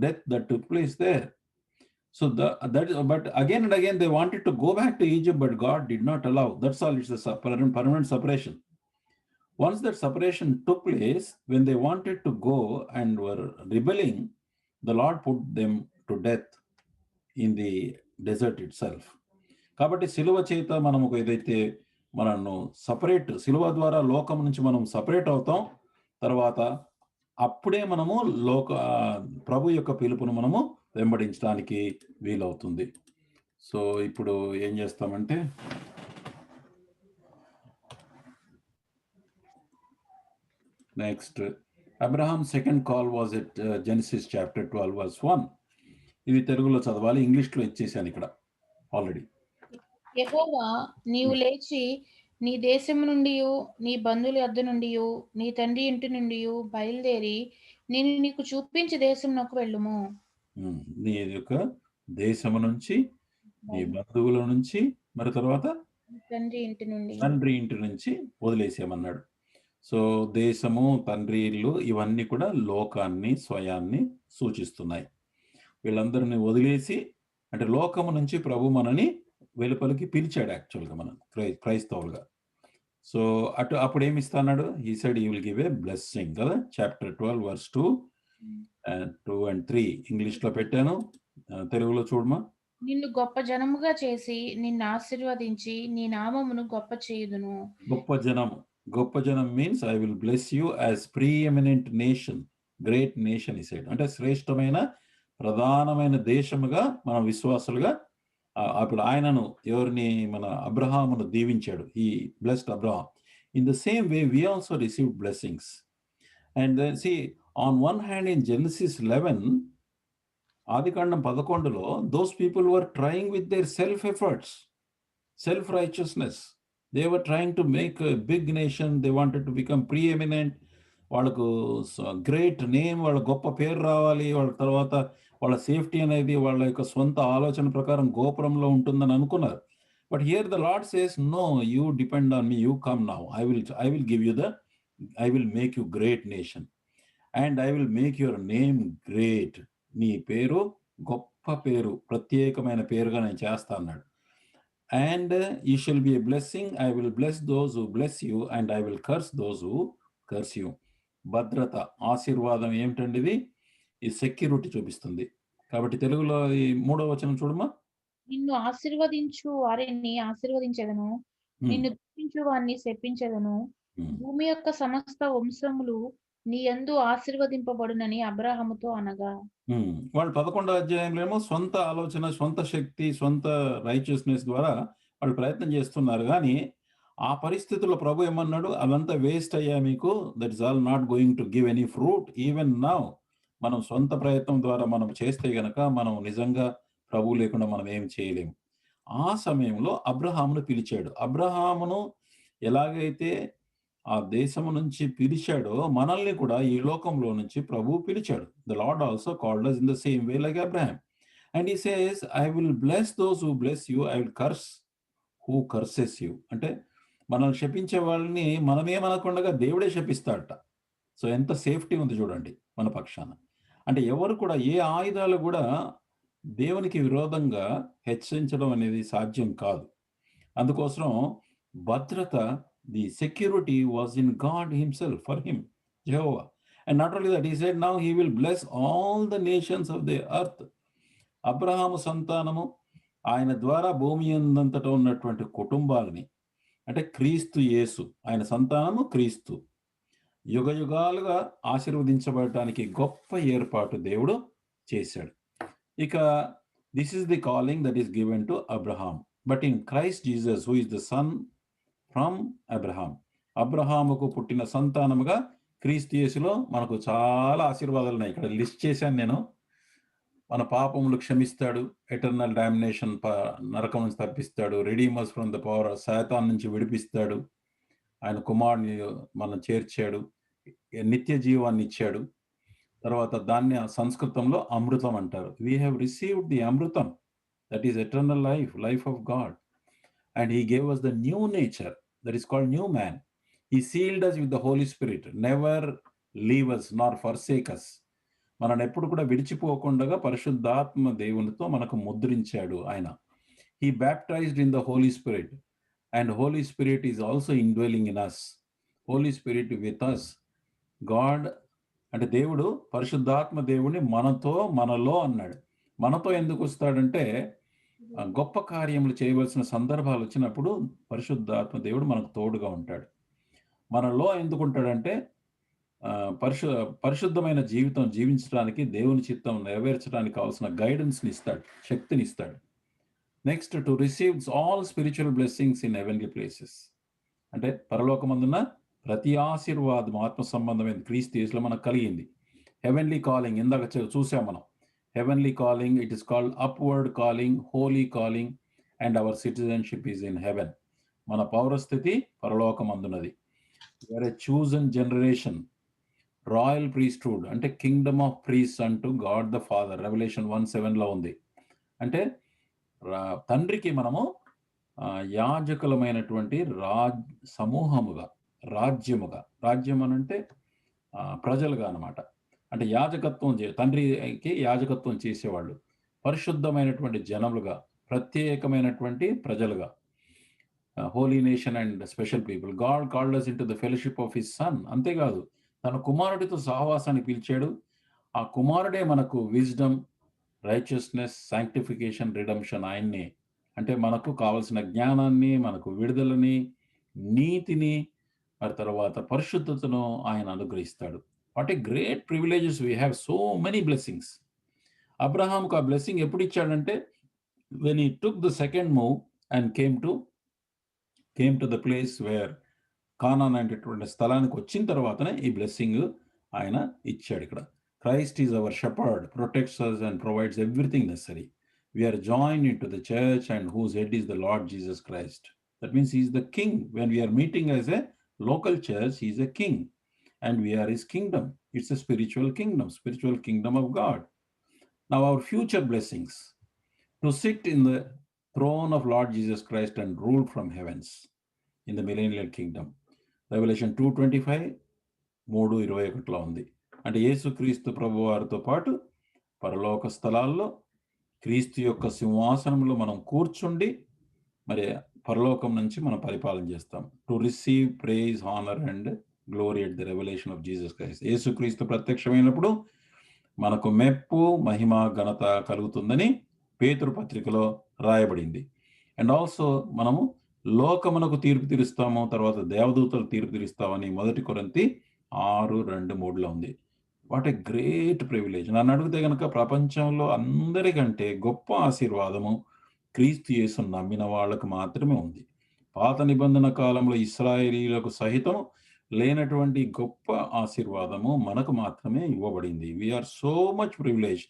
Speaker 1: death that took place there. So but again and again they wanted to go back to Egypt, but God did not allow. That's all. It's a permanent separation. Once that separation took place, when they wanted to go and were rebelling, the Lord put them to death in the desert itself. కాబట్టి సిలువ చేత మనము ఏదైతే మనను separate, సిలువ ద్వారా లోకం నుంచి మనం సపరేట్ అవుతాం, తర్వాత అప్పుడే మనము ప్రభు యొక్క పిలుపును మనము వెంబడించడానికి వీలవుతుంది. సో ఇప్పుడు ఏం చేస్తామంటే, next Abraham second call was at Genesis chapter 12 verse 1. ఇది తెలుగులో చదవాలి, ఇంగ్లీష్లో ఇచ్చేసాను ఇక్కడ ఆల్రెడీ.
Speaker 2: యెహోవా, నీవు లేచి నీ దేశము నుండి, నీ బంధువుల యొద్ద నుండి, నీ తండ్రి ఇంటి నుండి బయలుదేరి నేను నీకు చూపించే దేశమునకు వెళ్ళుము.
Speaker 1: నీ యొక్క దేశము నుంచి, నీ బంధువుల నుంచి, మరి తర్వాత
Speaker 2: తండ్రి ఇంటి
Speaker 1: నుంచి వదిలేసేయమన్నాడు. సో దేశము, తండ్రి ఇల్లు, ఇవన్నీ కూడా లోకాన్ని, స్వయాన్ని సూచిస్తున్నాయి. వీళ్ళందరినీ వదిలేసి, అంటే లోకము నుంచి ప్రభు మనని వెలుపలికి పిలిచాడు యాక్చువల్గా మనం క్రైస్తవులుగా. సో అప్పుడు ఏమి ఇస్తాడు? He said he will give a blessing కదా. చాప్టర్ 12 verse 2 and 3 ఇంగ్లీష్లో పెట్టాను, తెలుగులో చూడమా.
Speaker 2: నిన్ను గొప్ప జనముగా చేసి నిన్ను ఆశీర్వదించి నీ నామమును గొప్ప చేయుదును. గొప్ప జనం means I will bless you as preeminent nation, great nation he said, అంటే శ్రేష్టమైన ప్రధానమైన దేశముగా మన విశ్వాసులుగా. అప్పుడు ఆయనను, ఎవరిని, మన అబ్రహామును దీవించాడు. He blessed Abraham. In the same way we also received blessings. And then on one hand in Genesis 11, ఆదికాండం 11లో, those people were trying with their self efforts.
Speaker 1: self-righteousness. They were trying to make a big nation. They wanted to become preeminent. వాళ్ళకు great name, వాళ్ళ గొప్ప పేరు రావాలి, వాళ్ళ తర్వాత వాళ్ళ సేఫ్టీ అనేది వాళ్ళ యొక్క సొంత ఆలోచన ప్రకారం గోపురంలో ఉంటుందని అనుకున్నారు. But here the Lord says, no, you depend on me, you come now, I will give you I will make you great nation and I will make your name great. నీ పేరు గొప్ప పేరు, ప్రత్యేకమైన పేరుగా నేను చేస్తా అన్నాడు. And you shall be a blessing, I will bless those who bless you and I will curse those who curse you. భద్రత, ఆశీర్వాదం ఏమిటండి ఇది? ఈ సెక్యూరిటీ చూపిస్తుంది. కాబట్టి తెలుగులో ఈ 3వ వచనం చూడమ్మా.
Speaker 2: నిన్ను ఆశీర్వదించు వారిని ఆశీర్వదించెదను, నిన్ను దూషించు వారిని శపించెదను. భూమి యొక్క సమస్త వంశములు నీ యందు ఆశీర్వదింపబడునని అబ్రాహాముతో అనగా.
Speaker 1: వాళ్ళు 11వ అధ్యాయంలో సొంత ఆలోచన, సొంత శక్తి, సొంత రైచియస్నెస్ ద్వారా వాళ్ళు ప్రయత్నం చేస్తున్నారు. కానీ ఆ పరిస్థితుల్లో ప్రభు ఏమన్నాడు? అవంతా వేస్ట్ అయ్యా మీకు, that is all not going to give any fruit even now. మనం సొంత ప్రయత్నం ద్వారా మనం చేస్తే గనక మనం నిజంగా ప్రభు లేకుండా మనం ఏం చేయలేము. ఆ సమయంలో అబ్రహామును పిలిచాడు. అబ్రహామును ఎలాగైతే ఆ దేశము నుంచి పిలిచాడో మనల్ని కూడా ఈ లోకంలో నుంచి ప్రభు పిలిచాడు. The lord also called us in the same way like Abraham. And he says, I will bless those who bless you, I will curse who curses you. అంటే మనల్ని శపించే వాళ్ళని మనమేమనకుండా దేవుడే శపిస్తాడట. సో ఎంత సేఫ్టీ ఉంది చూడండి మన పక్షాన. అంటే ఎవరు కూడా, ఏ ఆయుధాలు కూడా దేవునికి విరోధంగా హెచ్చరించడం అనేది సాధ్యం కాదు. అందుకోసం భద్రత, the security was in God himself, for him, Jehovah. And not only that, he said, now he will bless all the nations of the earth. Abraham సంతానము, ఆయన ద్వారా భూమి అందంతటా ఉన్నటువంటి కుటుంబాలని, అంటే క్రీస్తు యేసు, ఆయన సంతానము క్రీస్తు, యుగ యుగాలుగా ఆశీర్వదించబడటానికి గొప్ప ఏర్పాటు దేవుడు చేశాడు. ఇక this is the calling that is given to Abraham. But in Christ Jesus who is the son from Abraham, అబ్రహాముకు పుట్టిన సంతానముగా క్రీస్తు యేసులో మనకు చాలా ఆశీర్వాదాలు ఉన్నాయి. ఇక్కడ లిస్ట్ చేశాను నేను. మన పాపములు క్షమిస్తాడు, ఎటర్నల్ డామినేషన్, నరకం నుంచి తప్పిస్తాడు, redeemers from the power of Satan నుంచి విడిపిస్తాడు, ఆయన కుమారుని మనం చేర్చాడు, నిత్య జీవాన్ని ఇచ్చాడు. తర్వాత దాన్ని సంస్కృతంలో అమృతం అంటారు. We have received the Amrutham, that is eternal life, life of God. And he gave us the new nature that is called new man. He sealed us with the Holy Spirit, never leave us nor forsake us. మనల్ని ఎప్పుడు కూడా విడిచిపోకుండా పరిశుద్ధాత్మ దేవునితో మనకు ముద్రించాడు ఆయన. He baptized in the Holy Spirit, and Holy Spirit is also indwelling in us. Holy Spirit with us. God అంటే దేవుడు, పరిశుద్ధాత్మ దేవుని మనతో, మనలో అన్నాడు. మనతో ఎందుకు వస్తాడంటే, గొప్ప కార్యములు చేయవలసిన సందర్భాలు వచ్చినప్పుడు పరిశుద్ధాత్మ దేవుడు మనకు తోడుగా ఉంటాడు. మనలో ఎందుకు ఉంటాడంటే, పరిశుద్ధమైన జీవితం జీవించడానికి, దేవుని చిత్తం నెరవేర్చడానికి కావాల్సిన గైడెన్స్ని ఇస్తాడు, శక్తిని ఇస్తాడు. Next, to receive all spiritual blessings in heavenly places. అంటే పరలోకమందున ప్రతి ఆశీర్వాదం ఆత్మ సంబంధమైన క్రీస్తు యేసులో మనకు కలిగింది. హెవెన్లీ కాలింగ్ ఇందాక చూసాం మనం. Heavenly calling, it is called upward calling, holy calling, and our citizenship is in heaven. మన పౌరస్థితి పరలోకమందున్నది. We are a chosen generation, royal priesthood, అంటే కింగ్డమ్ ఆఫ్ ప్రీస్ట్ అంటూ గాడ్ ద ఫాదర్ రెవల్యూషన్ 1:7లో ఉంది. అంటే తండ్రికి మనము యాజకులమైనటువంటి సమూహముగా, రాజ్యముగా, రాజ్యం అనంటే ప్రజలుగా అన్నమాట. అంటే యాజకత్వం తండ్రికి యాజకత్వం చేసేవాళ్ళు, పరిశుద్ధమైనటువంటి జనములుగా, ప్రత్యేకమైనటువంటి ప్రజలుగా, holy nation and special people. God called us into the fellowship of his son. అంతేకాదు, తన కుమారుడితో సహవాసాన్ని పిలిచాడు. ఆ కుమారుడే మనకు విజ్డమ్, రైచియస్నెస్, సాంక్టిఫికేషన్, రిడెంప్షన్ ఆయన్నే. అంటే మనకు కావలసిన జ్ఞానాన్ని, మనకు విడుదలని, నీతిని, మరి తర్వాత పరిశుద్ధతను ఆయన అనుగ్రహిస్తాడు. What a great privileges we have, so many blessings. అబ్రహాంకు ఆ బ్లెస్సింగ్ ఎప్పుడు ఇచ్చాడంటే, when he took the second move and came to the place where Conan అనేటటువంటి స్థలానికి వచ్చిన తర్వాతనే ఈ బ్లెస్సింగ్ ఆయన ఇచ్చాడు. ఇక్కడ Christ is our shepherd, protects us and provides everything necessary. we are joined into the church and whose head is the Lord Jesus Christ. That means he is the king. When we are meeting as a local church, he is a king and we are his kingdom. It's a spiritual kingdom of God. Now our future blessings, to sit in the throne of Lord Jesus Christ and rule from heavens in the millennial kingdom. Revelation 2:25, 3:21 ఉంది. అంటే యేసుక్రీస్తు ప్రభు వారితో పాటు పరలోక స్థలాల్లో క్రీస్తు యొక్క సింహాసనంలో మనం కూర్చుండి మరి పరలోకం నుంచి మనం పరిపాలన చేస్తాం. To receive praise, honour and glory at the revolution of Jesus Christ. యేసుక్రీస్తు ప్రత్యక్షమైనప్పుడు మనకు మెప్పు, మహిమ, ఘనత కలుగుతుందని పేతురు పత్రికలో రాయబడింది. అండ్ ఆల్సో మనము లోకమునకు తీర్పు తీరుస్తాము, తర్వాత దేవదూతలు తీర్పు తీరుస్తామని 1 కొరింథీ 6:2-3 ఉంది. What a great privilege. నన్ను అడిగితే కనుక ప్రపంచంలో అందరికంటే గొప్ప ఆశీర్వాదము క్రీస్తు యేసును నమ్మిన వాళ్ళకు మాత్రమే ఉంది. పాత నిబంధన కాలంలో ఇశ్రాయేలీయులకు సహితం లేనటువంటి గొప్ప ఆశీర్వాదము మనకు మాత్రమే ఇవ్వబడింది. We are so much privilege,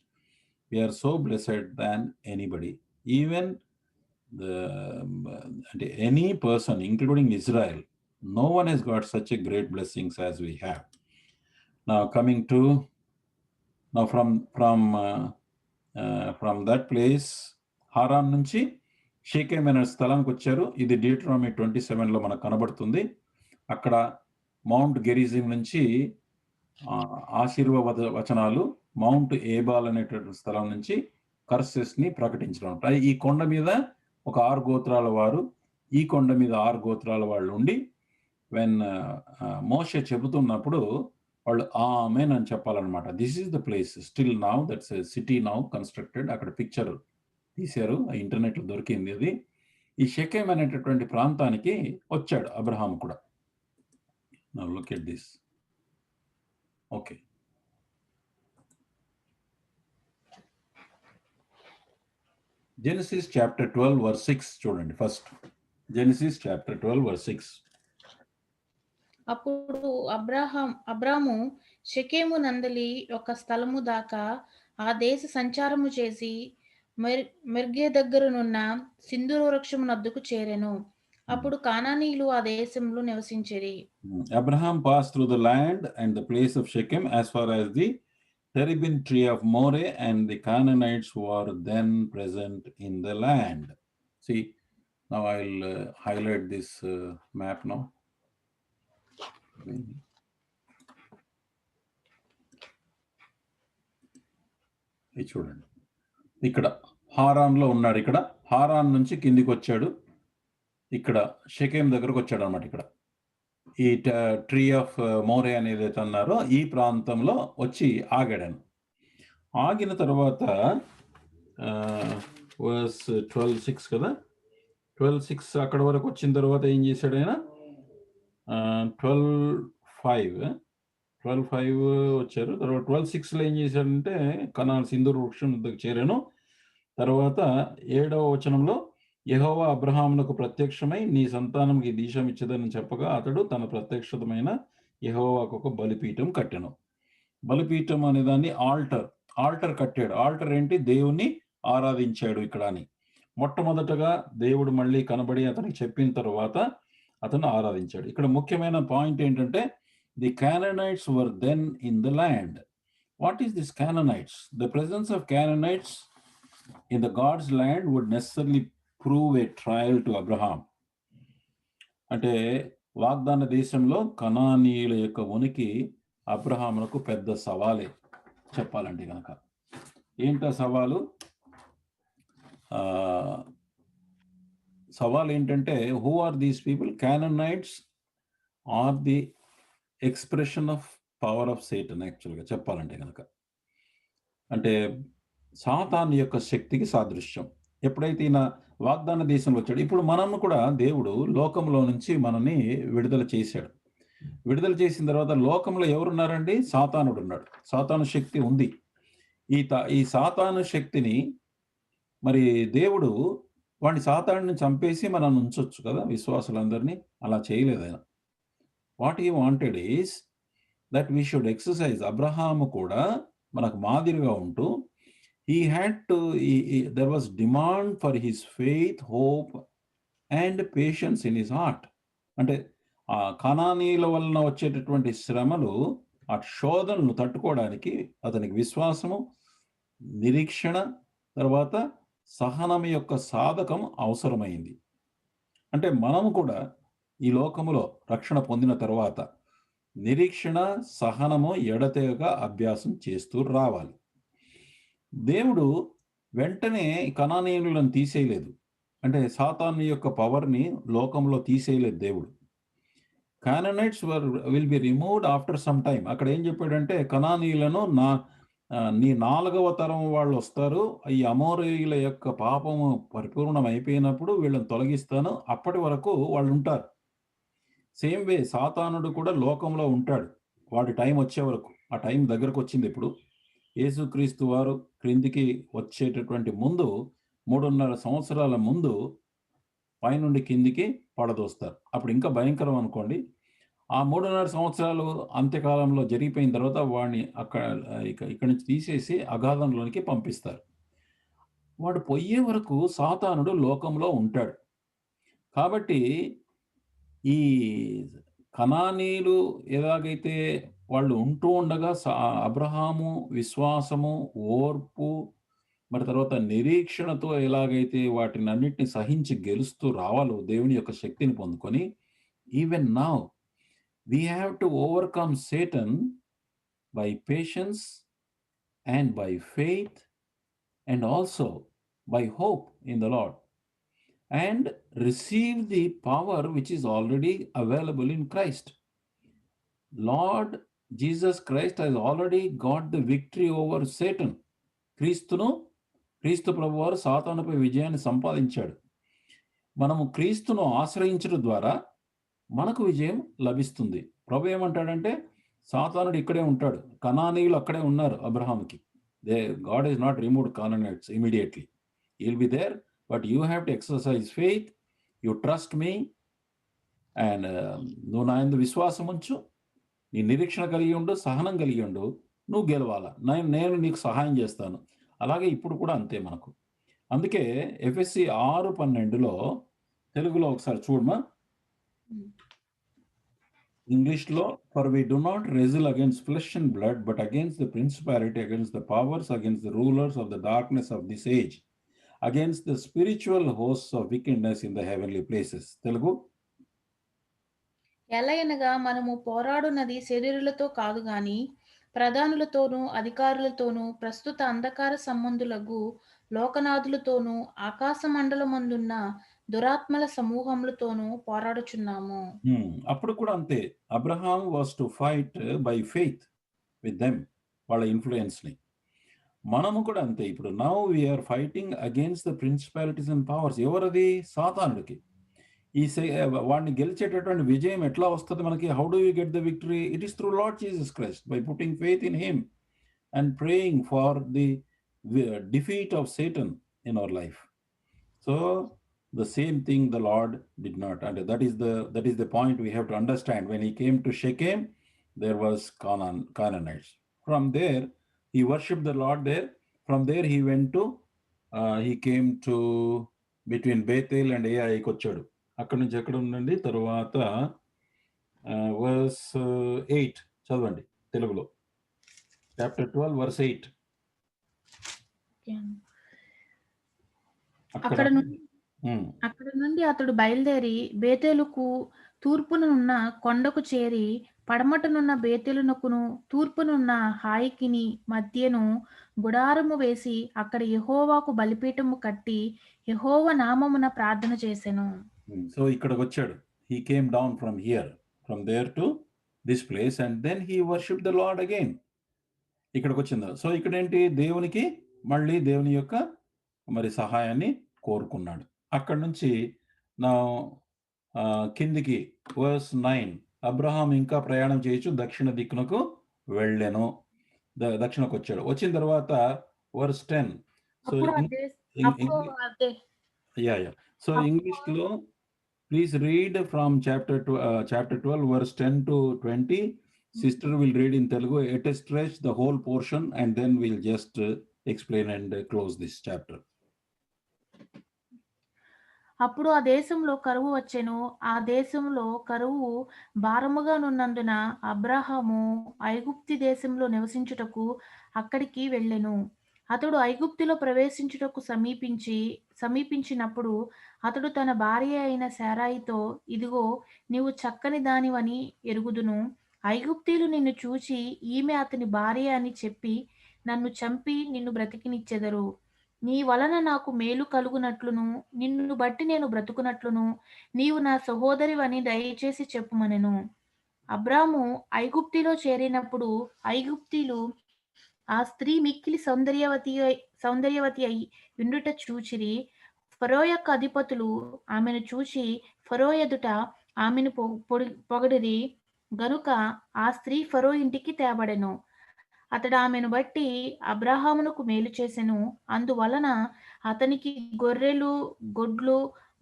Speaker 1: we are so blessed than anybody. Even అంటే any person including Israel, no one has got such a great blessings as we have. Now coming to from that place, Haran నుంచి షేకెం అనే స్థలానికి వచ్చారు. ఇది డియూటెరోనమీ 27లో మనకు కనబడుతుంది. అక్కడ mount గెరిజిం నుంచి ఆశీర్వాద వచనాలు మౌంట్ ఏబాల్ అనేటువంటి స్థలం నుంచి కర్సెస్ ని ప్రకటించడం. ఈ కొండ మీద ఒక 6 గోత్రాల వారు, ఈ కొండ మీద 6 గోత్రాల వాళ్ళు ఉండి వెన్ మోషే చెబుతున్నప్పుడు వాళ్ళు ఆమెన్ అని చెప్పాలన్నమాట. This is the place still now, that's city now constructed. అక్కడ పిక్చర్ తీశారు, ఇంటర్నెట్లో దొరికింది అది. ఈ షెకెం అనేటటువంటి ప్రాంతానికి వచ్చాడు అబ్రహాం కూడా. Now look at this. Okay, Genesis chapter 12 verse 6 చూడండి. First Genesis chapter 12 verse 6.
Speaker 2: అప్పుడు అబ్రాము షెకెము నందలి ఒక స్థలము దాకా ఆ దేశ సంచారము చేసి మెర్గే దగ్గరనున్న సింధూర వృక్షము నద్దుకు చేరెను. అప్పుడు కానానీయులు ఆ దేశంలో నివసించిరి.
Speaker 1: Abraham passed through the land and the place of Shechem as far as the terebinth tree of Moreh, and the Canaanites were then present in the land. See, now I'll highlight this map now. ఇది చూడండి, ఇక్కడ హారాన్లో ఉన్నాడు. ఇక్కడ Haran నుంచి కిందికి వచ్చాడు, ఇక్కడ షెకెం దగ్గరకు వచ్చాడు అనమాట. ఇక్కడ ఈ ట్రీ ఆఫ్ మోరే అనేది అన్నారో ఈ ప్రాంతంలో వచ్చి ఆగాడాను. ఆగిన తర్వాత వర్స్ 12:6 కదా, 12:6 అక్కడ వరకు వచ్చిన తర్వాత ఏం చేశాడు ఆయన? 12:5 వచ్చారు. తర్వాత 12:6లో ఏం చేశాడంటే కనాన్ సింధూర వృక్షం దగ్గర చేరాను. తర్వాత 7వ వచనంలో యెహోవా అబ్రహామునకు ప్రత్యక్షమై నీ సంతానంకి ఈ దేశం ఇచ్చదని చెప్పగా అతడు తన ప్రత్యక్షతమైన యెహోవాకు ఒక బలిపీఠం కట్టెను. బలిపీఠం అనే దాన్ని ఆల్టర్ కట్టాడు. ఆల్టర్ ఏంటి? దేవుణ్ణి ఆరాధించాడు ఇక్కడ అని. మొట్టమొదటగా దేవుడు మళ్ళీ కనబడి అతనికి చెప్పిన తర్వాత అతను ఆరాధించాడు. ఇక్కడ ముఖ్యమైన పాయింట్ ఏంటంటే the Canaanites were then in the land. What is this Canaanites? The presence of Canaanites in the God's land would necessarily prove a trial to Abraham. అంటే వాగ్దాన దేశంలో కనానీయుల యొక్క ఉనికి అబ్రహామునకు పెద్ద సవాలే చెప్పాలంటే కనుక. ఏంటా సవాలు? సవాల్ ఏంటంటే who are these people? Canaanites are the expression of power of Satan. యాక్చువల్గా చెప్పాలంటే కనుక అంటే సాతాను యొక్క శక్తికి సాదృశ్యం. ఎప్పుడైతే ఈయన వాగ్దాన దేశంలో వచ్చాడు, ఇప్పుడు మనల్ని కూడా దేవుడు లోకంలో నుంచి మనల్ని విడుదల చేశాడు. విడుదల చేసిన తర్వాత లోకంలో ఎవరున్నారండి? సాతానుడు ఉన్నాడు. సాతాను శక్తి ఉంది. ఈ సాతాను శక్తిని మరి దేవుడు వాడిని సాతానుని చంపేసి మనం ఉంచొచ్చు కదా విశ్వాసులందరినీ. అలా చేయలేదు ఆయన. What he wanted is that we should exercise. Abraham కూడా మనకు మాదిరిగా ఉంటూ he had to, there was demand for his faith, hope, and patience in his heart. అంటే ఆ కనానీయుల వలన వచ్చేటటువంటి శ్రమలు, ఆ శోధనలు తట్టుకోవడానికి అతనికి విశ్వాసము, నిరీక్షణ, తర్వాత సహనం యొక్క సాధకం అవసరమైంది. అంటే మనము కూడా ఈ లోకములో రక్షణ పొందిన తర్వాత నిరీక్షణ, సహనము ఎడతెగక అభ్యాసం చేస్తూ రావాలి. దేవుడు వెంటనే కనానీయులను తీసేయలేదు. అంటే సాతాను యొక్క పవర్ని లోకంలో తీసేయలేదు దేవుడు. Canaanites will be removed after some time. అక్కడ ఏం చెప్పాడంటే కనానీయులను నీ 4వ తరం వాళ్ళు వస్తారు, ఈ అమోరీయుల యొక్క పాపము పరిపూర్ణం అయిపోయినప్పుడు వీళ్ళని తొలగిస్తాను, అప్పటి వరకు వాళ్ళు ఉంటారు. సేమ్ వే సాతానుడు కూడా లోకంలో ఉంటాడు వాడి టైం వచ్చే వరకు. ఆ టైం దగ్గరకు వచ్చింది. ఇప్పుడు యేసుక్రీస్తు వారు క్రిందికి వచ్చేటటువంటి ముందు 3.5 సంవత్సరాల ముందు పైనుండి కిందికి పడదోస్తారు. అప్పుడు ఇంకా భయంకరం అనుకోండి. ఆ 3.5 సంవత్సరాలు అంత్యకాలంలో జరిగిపోయిన తర్వాత వాడిని ఇక్కడి నుంచి తీసేసి అగాధంలోనికి పంపిస్తారు. వాడు పోయే వరకు సాతానుడు లోకంలో ఉంటాడు. కాబట్టి ఈ కనానీయులు ఎలాగైతే వాళ్ళు ఉంటూ ఉండగా అబ్రహాము విశ్వాసము, ఓర్పు, మరి తర్వాత నిరీక్షణతో ఎలాగైతే వాటిని అన్నిటిని సహించి గెలుస్తూ రావాలో దేవుని యొక్క శక్తిని పొందుకొని, even now we have to overcome Satan by patience and by faith and also by hope in the Lord, and receive the power which is already available in Christ. Lord Jesus Christ has already got the victory over Satan. క్రీస్తు ప్రభువారు సాతానుపై విజయాన్ని సంపాదించాడు. మనము క్రీస్తును ఆశ్రయించడం ద్వారా మనకు విజయం లభిస్తుంది. ప్రభు ఏమంటాడంటే సాతానుడు ఇక్కడే ఉంటాడు, కనానీయులు అక్కడే ఉన్నారు అబ్రహాముకి. God is not removed Canaanites immediately. He will be there, but you have to exercise faith, you trust me, and నువ్వు నా యందు విశ్వాసం ఉంచు, నీ నిరీక్షణ కలిగి ఉండు, సహనం కలిగి ఉండు, నువ్వు గెలవాలా, నేను నీకు సహాయం చేస్తాను. అలాగే ఇప్పుడు కూడా అంతే మనకు. అందుకే ఎఫెసీ 6:12లో తెలుగులో ఒకసారి చూడమా. ఇంగ్లీష్లో, for we do not wrestle against flesh and blood but against the principality, against the powers, against the rulers of the darkness of this age, against the spiritual hosts of wickedness in the heavenly places. Telugu,
Speaker 2: ఎలయనగా మనము పోరాడున్నది శరీరులతో కాదు గాని ప్రధానులతోనూ అధికారులతోనూ ప్రస్తుత అంధకార సంబంధులకు లోకనాథులతోనూ ఆకాశ మండలమందున్న దురాత్మల సమూహములతోనూ పోరాడుచున్నాము.
Speaker 1: అప్పుడు కూడా అంతే. Abraham was to fight by faith with them, వాళ్ళ ఇన్ఫ్లుయెన్స్ ని. మనము కూడా అంతే. ఇప్పుడు now we are fighting against the principalities and powers. ఎవరది? సాతానుడికి. వాడిని గెలిచేటటువంటి విజయం ఎట్లా వస్తుంది మనకి? How do you get the victory? It is through Lord Jesus Christ, by putting faith in him and praying for the defeat of Satan in our life. So the same thing the Lord did not, and that is the point we have to understand. When he came to Shechem, there was Canaanites. From there he worshipped the Lord there. From there he went to he came to between Bethel and Ai kochadu. అక్కడి నుంచి ఎక్కడ ఉండండి తర్వాత verse 8 చదవండి తెలుగులో. Chapter 12 verse 8.
Speaker 2: అక్కడ నుండి అతడు బయలుదేరి బేతేలుకు తూర్పునున్న కొండకు చేరి పడమటనున్న బేతేలునకును తూర్పునున్న హాయికిని మధ్యను గుడారము వేసి అక్కడ యెహోవాకు బలిపీఠము కట్టి యెహోవా నామమున ప్రార్థన చేసెను.
Speaker 1: సో ఇక్కడికి వచ్చాడు. he came down from here, from there to this place, and then he worshipped the Lord again. ఇక్కడికి వచ్చింది. సో ఇక్కడ ఏంటి? దేవునికి మళ్ళీ దేవుని యొక్క మరి సహాయాన్ని కోరుకున్నాడు. అక్కడి నుంచి నా కిందికి వర్స్ 9, అబ్రహాం ఇంకా ప్రయాణం చేయొచ్చు, దక్షిణ దిక్కునకు వెళ్ళెను. దక్షిణకు వచ్చాడు. వచ్చిన తర్వాత వర్స్ 10. సో సో ఇంగ్లీష్ లో please read from chapter 12 verse 10 to 20. Sister will read in Telugu. It is stretch the whole portion and then we'll just explain and close this chapter.
Speaker 2: అప్పుడు ఆ దేశంలో కరువు వచ్చెను. ఆ దేశంలో కరువు భారముగానున్నందున అబ్రాహాము ఐగుప్తి దేశంలో నివసించుటకు అక్కడికి వెళ్ళెను. అతడు ఐగుప్తులో ప్రవేశించుటకు సమీపించినప్పుడు అతడు తన భార్య అయిన శారాయితో, ఇదిగో నీవు చక్కని దానివని ఎరుగుదును. ఐగుప్తీయులు నిన్ను చూచి ఈమె అతని భార్య అని చెప్పి నన్ను చంపి నిన్ను బ్రతికినిచ్చెదరు. నీ వలన నాకు మేలు కలుగునట్లును నిన్ను బట్టి నేను బ్రతుకునట్లును నీవు నా సహోదరివని దయచేసి చెప్పుమనెను. అబ్రాము ఐగుప్తిలో చేరినప్పుడు ఐగుప్తీయులు ఆ స్త్రీ మిక్కిలి సౌందర్యవతి అయి ఉండుట చూచిరి. ఫరో యొక్క అధిపతులు ఆమెను చూచి ఫరో ఎదుట ఆమెను పొగడిరి గనుక ఆ స్త్రీ ఫరో ఇంటికి తేబడెను. అతడు ఆమెను బట్టి అబ్రహామునకు మేలు చేసెను. అందువలన అతనికి గొర్రెలు, గొడ్లు,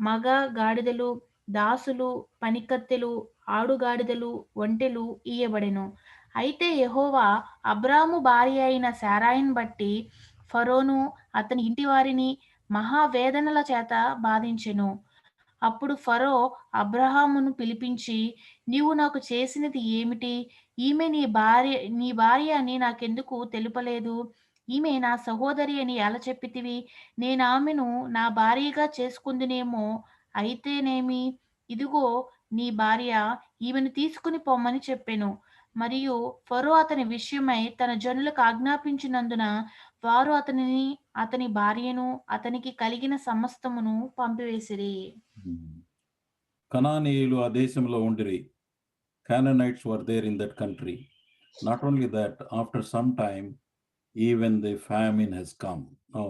Speaker 2: మగ గాడిదలు, దాసులు, పనికత్తెలు, ఆడుగాడిదలు, ఒంటెలు ఇయ్యబడెను. అయితే యెహోవా అబ్రాము భార్య అయిన శారాయిని బట్టి ఫరోను అతని ఇంటి వారిని మహావేదనల చేత బాధించెను. అప్పుడు ఫరో అబ్రహామును పిలిపించి, నీవు నాకు చేసినది ఏమిటి? ఈమె నీ భార్య అని నాకెందుకు తెలుపలేదు? ఈమె నా సహోదరి అని ఎలా చెప్పితివి? నేను ఆమెను నా భార్యగా చేసుకుందునేమో. అయితేనేమి, ఇదిగో నీ భార్య, ఈమెను తీసుకుని పొమ్మని చెప్పెను. మరియు ఫరో అతని విషయమై తన జనులకు ఆజ్ఞాపించినందున వారు అతనిని, అతని భార్యను, అతనికి కలిగిన సమస్తమును పంపివేసిరి.
Speaker 1: కనానీయులు ఆ దేశంలో ఉండిరి. Canaanites were there in that country. Not only that, after some time, even the famine has come. Now,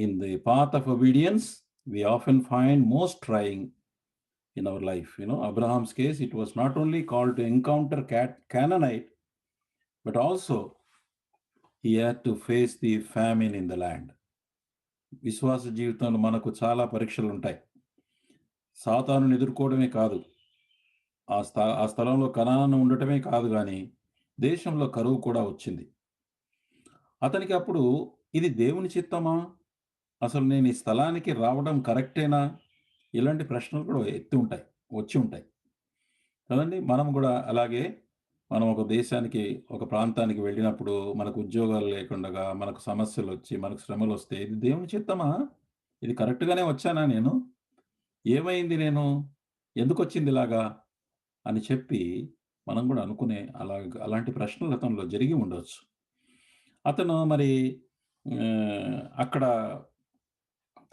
Speaker 1: in the path of obedience, we often find most trying in our life. Abraham's case, it was not only called to encounter Canaanite, but also he had to face the famine in the land. విశ్వాస జీవితంలో మనకు చాలా పరీక్షలు ఉంటాయి. సాతానుని ఎదుర్కోవడమే కాదు, ఆ స్థలంలో కనాను ఉండటమే కాదు, కానీ దేశంలో కరువు కూడా వచ్చింది. అతనికి అప్పుడు ఇది దేవుని చిత్తమా, అసలు నేను ఈ స్థలానికి రావడం కరెక్టేనా, ఇలాంటి ప్రశ్నలు కూడా వచ్చి ఉంటాయి కదండి. మనం కూడా అలాగే, మనం ఒక దేశానికి, ఒక ప్రాంతానికి వెళ్ళినప్పుడు మనకు ఉద్యోగాలు లేకుండా, మనకు సమస్యలు వచ్చి, మనకు శ్రమలు వస్తే, ఇది దేవుని చిత్తమా, ఇది కరెక్ట్గానే వచ్చానా, నేను ఏమైంది, నేను ఎందుకు వచ్చింది ఇలాగా అని చెప్పి మనం కూడా అనుకునే అలాంటి ప్రశ్నలు అతనిలో జరిగి ఉండవచ్చు. అతను మరి అక్కడ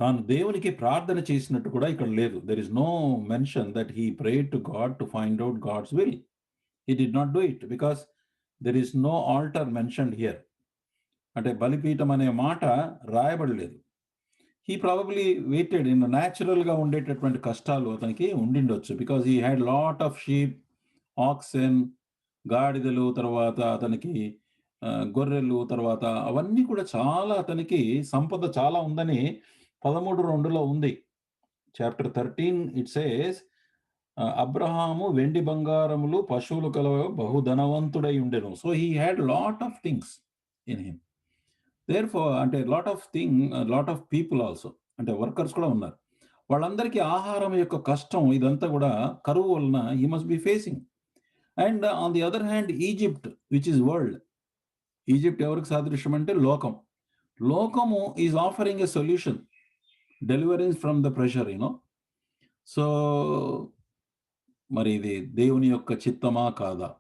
Speaker 1: తాను దేవునికి ప్రార్థన చేసినట్టు కూడా ఇక్కడ లేదు. There is no mention that he prayed to God to find out God's will. He did not do it because there is no altar mentioned here. అంటే బలిపీఠం అనే మాట రాయబడలేదు. He probably waited. ఇన్ న్యాచురల్గా ఉండేటటువంటి కష్టాలు అతనికి ఉండిండొచ్చు. Because he had lot of sheep, oxen, గాడిదలు, తర్వాత అతనికి గొర్రెలు, తర్వాత అవన్నీ కూడా చాలా, అతనికి సంపద చాలా ఉందని 13:2 ఉంది. చాప్టర్ 13 ఇట్ సేస్, అబ్రహాము వెండి బంగారములు పశువులు కల బహుధనవంతుడై ఉండెను. So he had lot of things in him. Therefore అంటే లాట్ ఆఫ్ పీపుల్ ఆల్సో, అంటే వర్కర్స్ కూడా ఉన్నారు. వాళ్ళందరికీ ఆహారం యొక్క కష్టం ఇదంతా కూడా కరువు వలన he must be facing. And on the other hand Egypt, which is world. Egypt ఎవరికి సాదృశ్యం అంటే లోకము is offering a solution, deliverance from the pressure. So మరి ఇది దేవుని యొక్క చిత్తమా కాదా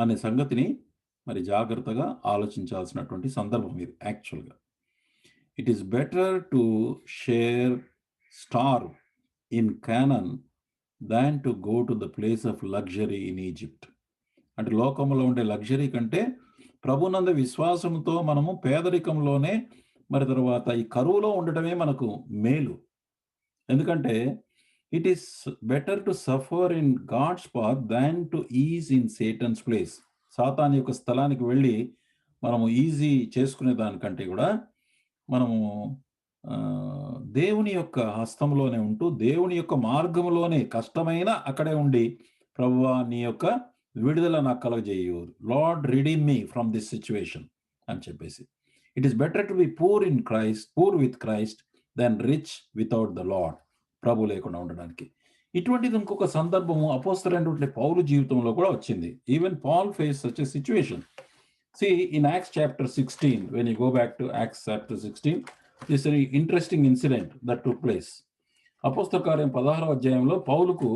Speaker 1: అనే సంగతిని మరి జాగ్రత్తగా ఆలోచించాల్సినటువంటి సందర్భం ఇది. యాక్చువల్గా it is better to starve in Canaan than to go to the place of luxury in Egypt. అంటే లోకంలో ఉండే లగ్జరీ కంటే ప్రభునందు విశ్వాసంతో మనము పేదరికంలోనే, మరి తర్వాత ఈ కరువులో ఉండటమే మనకు మేలు. ఎందుకంటే it is better to suffer in God's path than to ease in Satan's place. సాతాను యొక్క స్థలానికి వెళ్ళి మనము ఈజీ చేసుకునే దానికంటే కూడా మనము దేవుని యొక్క హస్తంలోనే ఉంటూ, దేవుని యొక్క మార్గంలోనే, కష్టమైన అక్కడే ఉండి, ప్రభువా నీ యొక్క విడుదల నాకు కలగజేయు, Lord redeem me from this situation అని చెప్పేసి. It is better to be poor in Christ, poor with Christ then rich without the Lord. ప్రభు లేకుండా ఉండడానికి. ఇటువంటిది ఇంకొక సందర్భము అపోస్తలుడైనటువంటి పౌలు జీవితంలో కూడా వచ్చింది. Even Paul face such a situation. See, in Acts chapter 16, when you go back to Acts chapter 16, this is an interesting incident that took place. అపోస్తల కార్యం 16వ అధ్యాయంలో పౌలుకు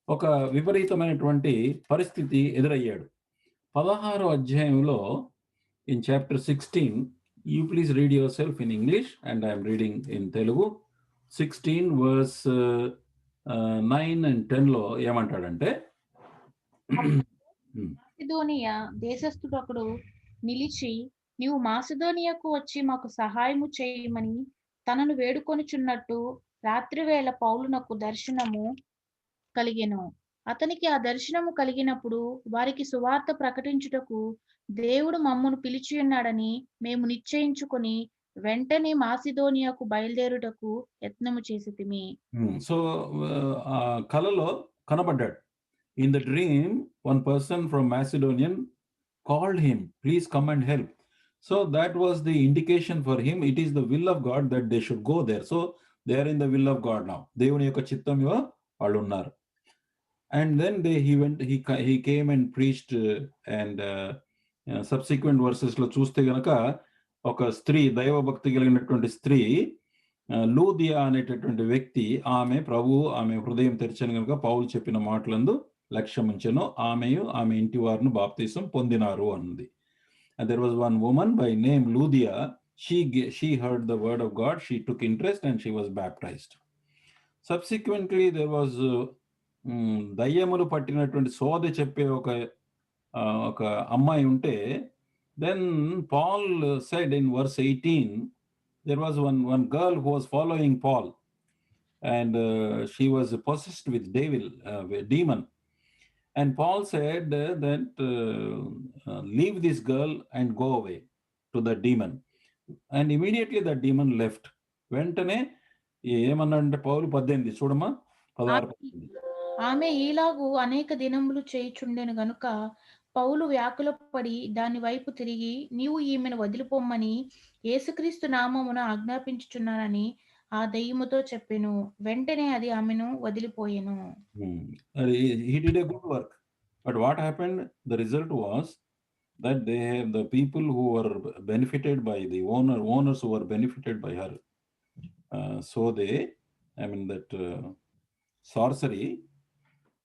Speaker 1: ఒక విపరీతమైనటువంటి పరిస్థితి ఎదురయ్యాడు. 16వ అధ్యాయంలో in chapter 16, you please read yourself in English and I am reading in Telugu. 16 verse 9 and 10 లో ఏమంటాడంటే,
Speaker 2: మాసిదోనియా దేశస్థుడొకడు నిలిచి, నీవు మాసిదోనియాకు వచ్చి మాకు సహాయము చేయమని తనను వేడుకొనుచున్నట్టు రాత్రివేళ పౌలునకు దర్శనము కలిగెను. అతనికి ఆ దర్శనము కలిగినప్పుడు వారికి సువార్త ప్రకటించుటకు దేవుడు మమ్మును పిలిచి ఉన్నాడని మేము నిశ్చయించుకొని వెంటనే మాసిదోనియాకు బయలుదేరుటకు యత్నము చేసితిమి.
Speaker 1: సో కలలో కనబడ్డాడు. In the dream, one person from Macedonian called him, please come and help. So that was the indication for him. It is the will of God that they should go there. So they are in the will of God now. దేవుని యొక్క చిత్తంలో వాళ్ళు ఉన్నారు. And then he came and preached and subsequent verses లో చూస్తే గనక ఒక స్త్రీ, దైవభక్తి కలిగినటువంటి స్త్రీ లూదియా అనేటటువంటి వ్యక్తి, ఆమె హృదయం తెరిచను కనుక పౌలు చెప్పిన మాటలందు లక్ష్యముంచెను, ఆమె ఇంటి వారిని బాప్తిసం పొందినారు అన్నది. And there was one woman by name Ludia. She heard the word of God, she took interest and she was baptized. Subsequently there was దయ్యములు పట్టినటువంటి సోదె చెప్పే ఒక అమ్మాయి ఉంటే, then Paul said in verse 18, there was one girl who was following Paul and she was possessed with demon. And Paul said that leave this girl and go away to the demon. And immediately the demon left. వెంటనే ఏమన్నాడంటే పౌలు 18 చూడమ్మా 16.
Speaker 2: ఆమె ఈలాగు అనేక దినములు చేయుచుండెను గనుక పౌలు వ్యాకులపడి దాని వైపు తిరిగి, నీవు ఈమెను వదిలిపోమ్మని యేసుక్రీస్తు నామమున ఆజ్ఞాపించుచున్నానని ఆ దయ్యముతో చెప్పెను. వెంటనే అది ఆమెను వదిలిపోయెను.
Speaker 1: He did a good work. But what happened? The result was that the people who were benefited by the owners who were benefited by her, that sorcery,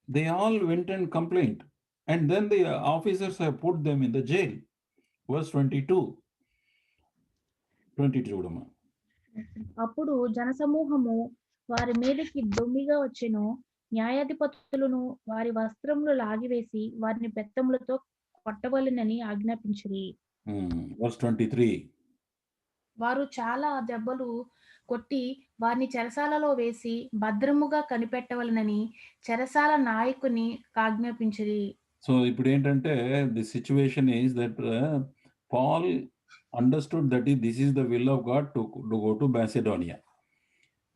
Speaker 1: they all went and complained. And then the officers have put them in the jail. Verse 22.
Speaker 2: అప్పుడు జనసమూహము వారి మీదకి దొమ్మిగా వచ్చెను. న్యాయాధిపతులను వారి వస్త్రములు లాగివేసి వారిని బెత్తములతో కొట్టవలెనని ఆజ్ఞాపించిరి.
Speaker 1: Verse 23.
Speaker 2: వారు చాలా దెబ్బలు కొట్టి వారిని చెరసాలలో వేసి భద్రముగా కనిపెట్టవలెనని చెరసాల నాయకుని ఆజ్ఞాపించిరి.
Speaker 1: సో ఇప్పుడు ఏంటంటే the situation is that Paul understood that this is the will of God to go to Macedonia.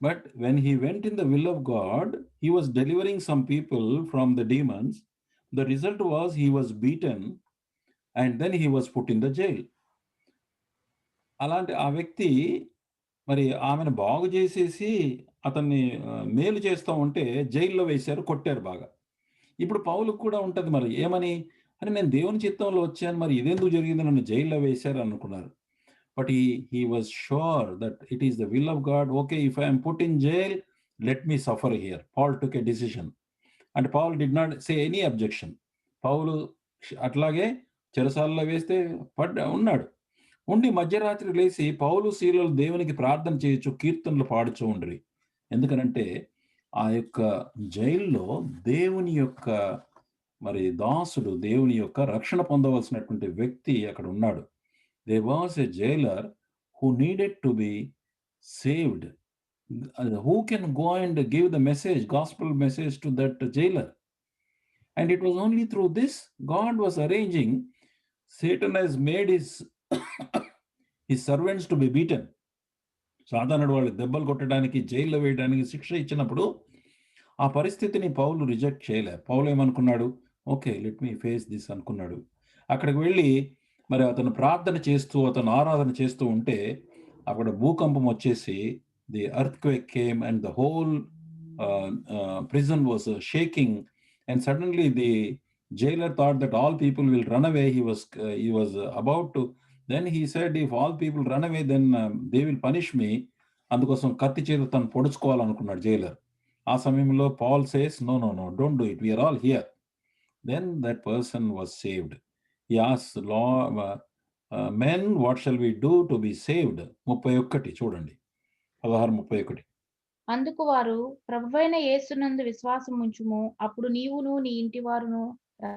Speaker 1: But when he went in the will of God, he was delivering some people from the demons. The result was he was beaten and then he was put in the jail. అలాంటి ఆ వ్యక్తి మరి ఆమెను బాగు చేసేసి అతన్ని మేలు చేస్తూ ఉంటే జైల్లో వేశారు, కొట్టారు బాగా. ఇప్పుడు పౌలుకు కూడా ఉంటుంది మరి ఏమని, అని నేను దేవుని చిత్తంలో వచ్చాను, మరి ఇదెందుకు జరిగింది, నన్ను జైల్లో వేశారు అనుకున్నారు. But he was sure that it is the will of God. Okay, if I am put in jail, let me suffer here. Paul took a decision and Paul did not say any objection. పౌలు అట్లాగే చెరసాలలో వేస్తే ఉన్నాడు. ఉండి మధ్యరాత్రి లేచి పౌలు శీలలు దేవునికి ప్రార్థన చేయొచ్చు, కీర్తనలు పాడుచూ ఉండ్రి. ఎందుకనంటే ఆ యొక్క జైల్లో దేవుని యొక్క మరి దాసుడు, దేవుని యొక్క రక్షణ పొందవలసినటువంటి వ్యక్తి అక్కడ ఉన్నాడు. There was a jailer who needed to be saved. Who can go and give the message, gospel message to that jailer? And it was only through this God was arranging. Satan has made his servants to be beaten. సాధారణ వాళ్ళు దెబ్బలు కొట్టడానికి, జైల్లో వేయడానికి శిక్ష ఇచ్చినప్పుడు ఆ పరిస్థితిని పౌలు రిజెక్ట్ చేయలే. పౌలు ఏమనుకున్నాడు, okay let me face this అనుకున్నాడు. అక్కడికి వెళ్ళి మరి అతను ప్రార్థన చేస్తూ అతను ఆరాధన చేస్తూ ఉంటే అక్కడ భూకంపం వచ్చేసి the earthquake came and the whole prison was shaking, and suddenly the jailer thought that all people will run away. He was about to, then he said, if all people run away, then they will punish me. అందుకోసం కత్తి చేత తను పొడుచుకోవాలనుకున్నాడు jailer. ఆ సమయంలో Paul says, no no no, don't do it, we're all here. Then that person was saved. He asked law, men, what shall we do to be saved? 31 చూడండి, 16:31.
Speaker 2: అందుకు వారు, ప్రభువైన యేసునందు విశ్వాసం ఉంచుము, అప్పుడు నీవును నీ ఇంటి వారును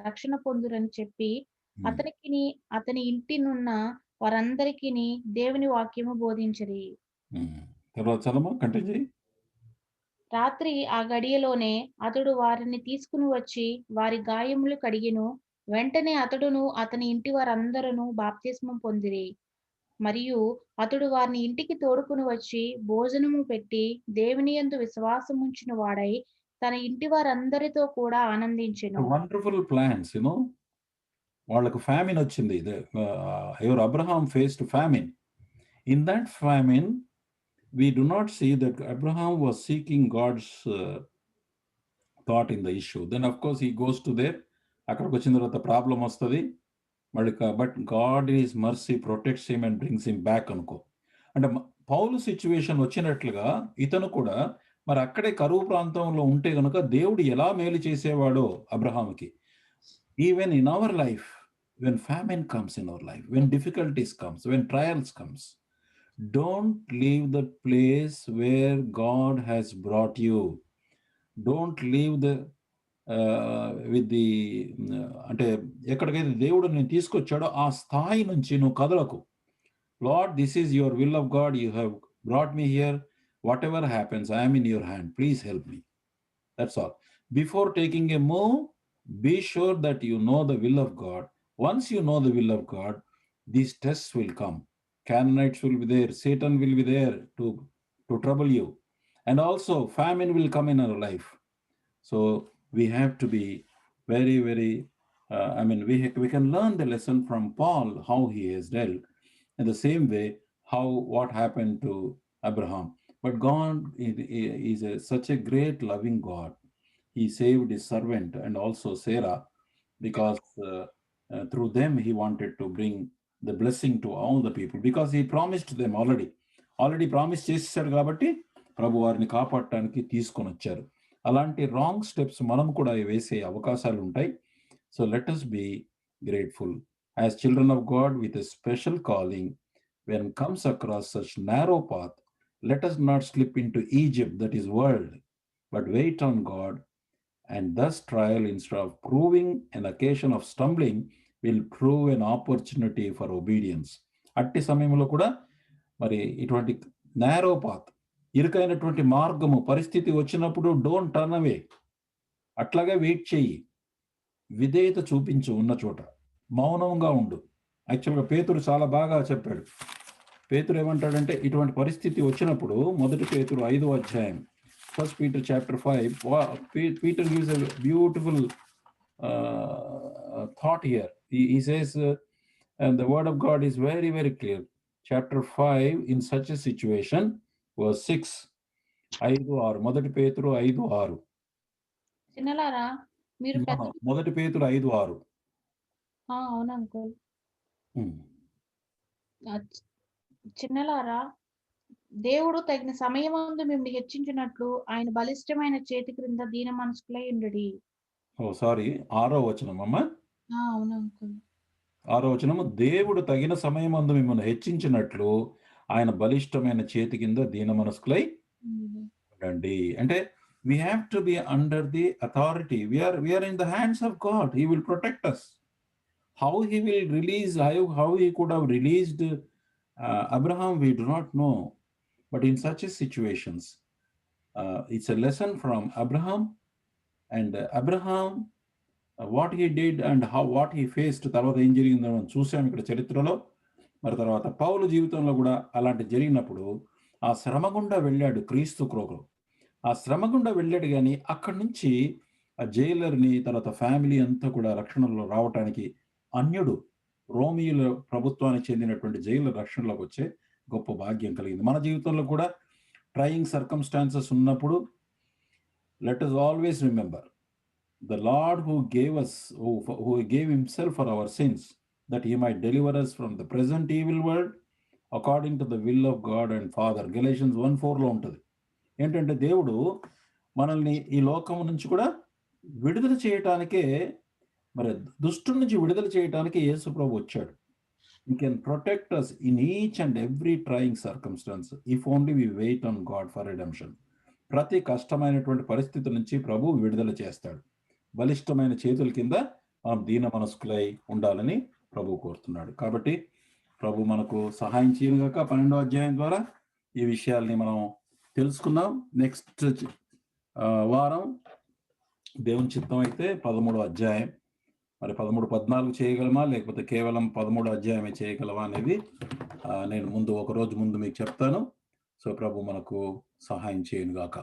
Speaker 2: రక్షణ పొందురని చెప్పి అతనికిని అతని ఇంటినున్న వారందరికిని దేవుని వాక్యము బోధించిరి.
Speaker 1: తర్వాత చదవమా, కంటిన్యూ చేయి.
Speaker 2: రాత్రి ఆ గడియలోనే అతడు వారిని తీసుకుని వచ్చి వారి గాయములు కడిగెను. వెంటనే అతడును అతని ఇంటి వారందరూ బాప్తిస్మం పొందిరి. మరియు అతడు వారిని ఇంటికి తోడుకుని వచ్చి భోజనము పెట్టి దేవుని యందు విశ్వాసముంచిన వాడై తన ఇంటి వారందరితో కూడా ఆనందించెను.
Speaker 1: వండర్ఫుల్ ప్లాన్స్, వాళ్ళకు ఫ్యామిన్ వచ్చింది. ఎవరు? Abraham faced famine. In that famine we do not see that Abraham was seeking God's thought in the issue. Then of course he goes to there, అక్కడికి వచ్చిన తర్వాత ప్రాబ్లం వస్తుంది మళ్ళీ, but God is mercy protects him and brings him back అనుకో. అంటే పౌలు situation వచ్చినట్లుగా ఇతను కూడా మరి అక్కడే కరువు ప్రాంతంలో ఉంటే కనుక దేవుడు ఎలా మేలు చేసేవాడో అబ్రహాంకి. Even in our life, when famine comes in our life, when difficulties comes, when trials comes, don't leave the place where God has brought you. Don't leave the with the అంటే ఎక్కడికైతే దేవుడు నేను తీసుకొచ్చాడో ఆ స్థాయి నుంచి నువ్వు కదలకు. Lord, this is your will of God, you have brought me here, whatever happens I am in your hand, please help me. That's all. Before taking a move, be sure that you know the will of God. Once you know the will of God, these tests will come. Canaanites will be there, Satan will be there to trouble you, and also famine will come in our life. So we have to be very, very we can learn the lesson from Paul, how he has dealt in the same way what happened to Abraham. But God is such a great loving God. He saved his servant and also Sarah, because through them he wanted to bring the blessing to all the people, because he promised them already promise చేసేసాడు కాబట్టి ప్రభు వారిని కాపాడటానికి తీసుకొని వచ్చారు. అలాంటి wrong steps మనం కూడా వేసే అవకాశాలు ఉంటాయి. So let us be grateful as children of God with a special calling. When comes across such narrow path, let us not slip into Egypt, that is world, but wait on God, and thus trial, instead of proving an occasion of stumbling, will prove an opportunity for obedience. అట్టి సమయంలో కూడా మరి ఇటువంటి narrow path, ఇరుకైనటువంటి మార్గము పరిస్థితి వచ్చినప్పుడు don't turn అవే, అట్లాగే wait చెయ్యి, విధేయత చూపించు, ఉన్న చోట మౌనంగా ఉండు. యాక్చువల్గా పేతురు చాలా బాగా చెప్పాడు. పేతురు ఏమంటాడంటే ఇటువంటి పరిస్థితి వచ్చినప్పుడు 1 పేతురు 5వ అధ్యాయం, 1 Peter chapter 5, Peter gives a beautiful thought here. He says, and the word of God is very, very clear. Chapter 5, in such a situation, verse 6, 5:6, 1 పేతురు 5:6.
Speaker 2: చిన్నలారా మీరు
Speaker 1: 1 పేతురు 5:6.
Speaker 2: అవును అంకుల్. చిన్నలారా, దేవుడు తగిన సమయమందు మిమ్మల్ని హెచ్చించినట్లు ఆయన బలిష్టమైన చేతి క్రింద దీన మనస్కులై ఉండుడి.
Speaker 1: సారీ, 6వ వచనం అమ్మా.
Speaker 2: అవును అంకుల్.
Speaker 1: 6వ వచనము, దేవుడు తగిన సమయమందు మిమ్మల్ని హెచ్చించినట్లు ఆయన బలిష్టమైన చేతి కింద దీన మనస్కులై ఉండండి. అంటే we have to be under the authority. We are in the hands of God. He will protect us. How he will release, how he could have released Abraham, we do not know. But in such a situations, it's a lesson from Abraham, and Abraham, what he did and what he faced, తర్వాత ఏం జరిగిందో మనం చూసాం ఇక్కడ చరిత్రలో. మరి తర్వాత పౌలు జీవితంలో కూడా అలాంటి జరిగినప్పుడు ఆ శ్రమ గుండా వెళ్ళాడు క్రీస్తు కృపలో. ఆ శ్రమ గుండా వెళ్ళాడు, కానీ అక్కడి నుంచి ఆ జైలర్ని తర్వాత ఫ్యామిలీ అంతా కూడా రక్షణలో రావటానికి అన్యుడు రోమియుల ప్రభుత్వానికి చెందినటువంటి జైలు రక్షణలోకి వచ్చే గొప్ప భాగ్యం కలిగింది. మన జీవితంలో కూడా ట్రయింగ్ సర్కమ్స్టాన్సెస్ ఉన్నప్పుడు let us always remember the Lord who gave us, who gave himself for our sins, that he might deliver us from the present evil world according to the will of God and Father. Galatians 1:4 ఉంటుంది. ఏంటంటే దేవుడు మనల్ని ఈ లోకం నుంచి కూడా విడుదల చేయటానికే, మరి దుష్టుడి నుంచి విడుదల చేయటానికి యేసు ప్రభు వచ్చాడు. He can protect us in each and every trying circumstance if only we wait on God for redemption. ప్రతి కష్టమైనటువంటి పరిస్థితి నుంచి ప్రభు విడుదల చేస్తాడు. బలిష్టమైన చేతుల కింద మనం దీన మనస్కులై ఉండాలని ప్రభు కోరుతున్నాడు. కాబట్టి ప్రభు మనకు సహాయం చేయనుగాక. 12వ అధ్యాయం ద్వారా ఈ విషయాల్ని మనం తెలుసుకున్నాం. నెక్స్ట్ వారం దేవుని చిత్తం అయితే 13వ అధ్యాయం, మరి 13-14 చేయగలమా లేకపోతే కేవలం 13వ అధ్యాయమే చేయగలమా అనేది నేను ఒక రోజు ముందు మీకు చెప్తాను. సో ప్రభు మనకు సహాయం చేయనుగాక.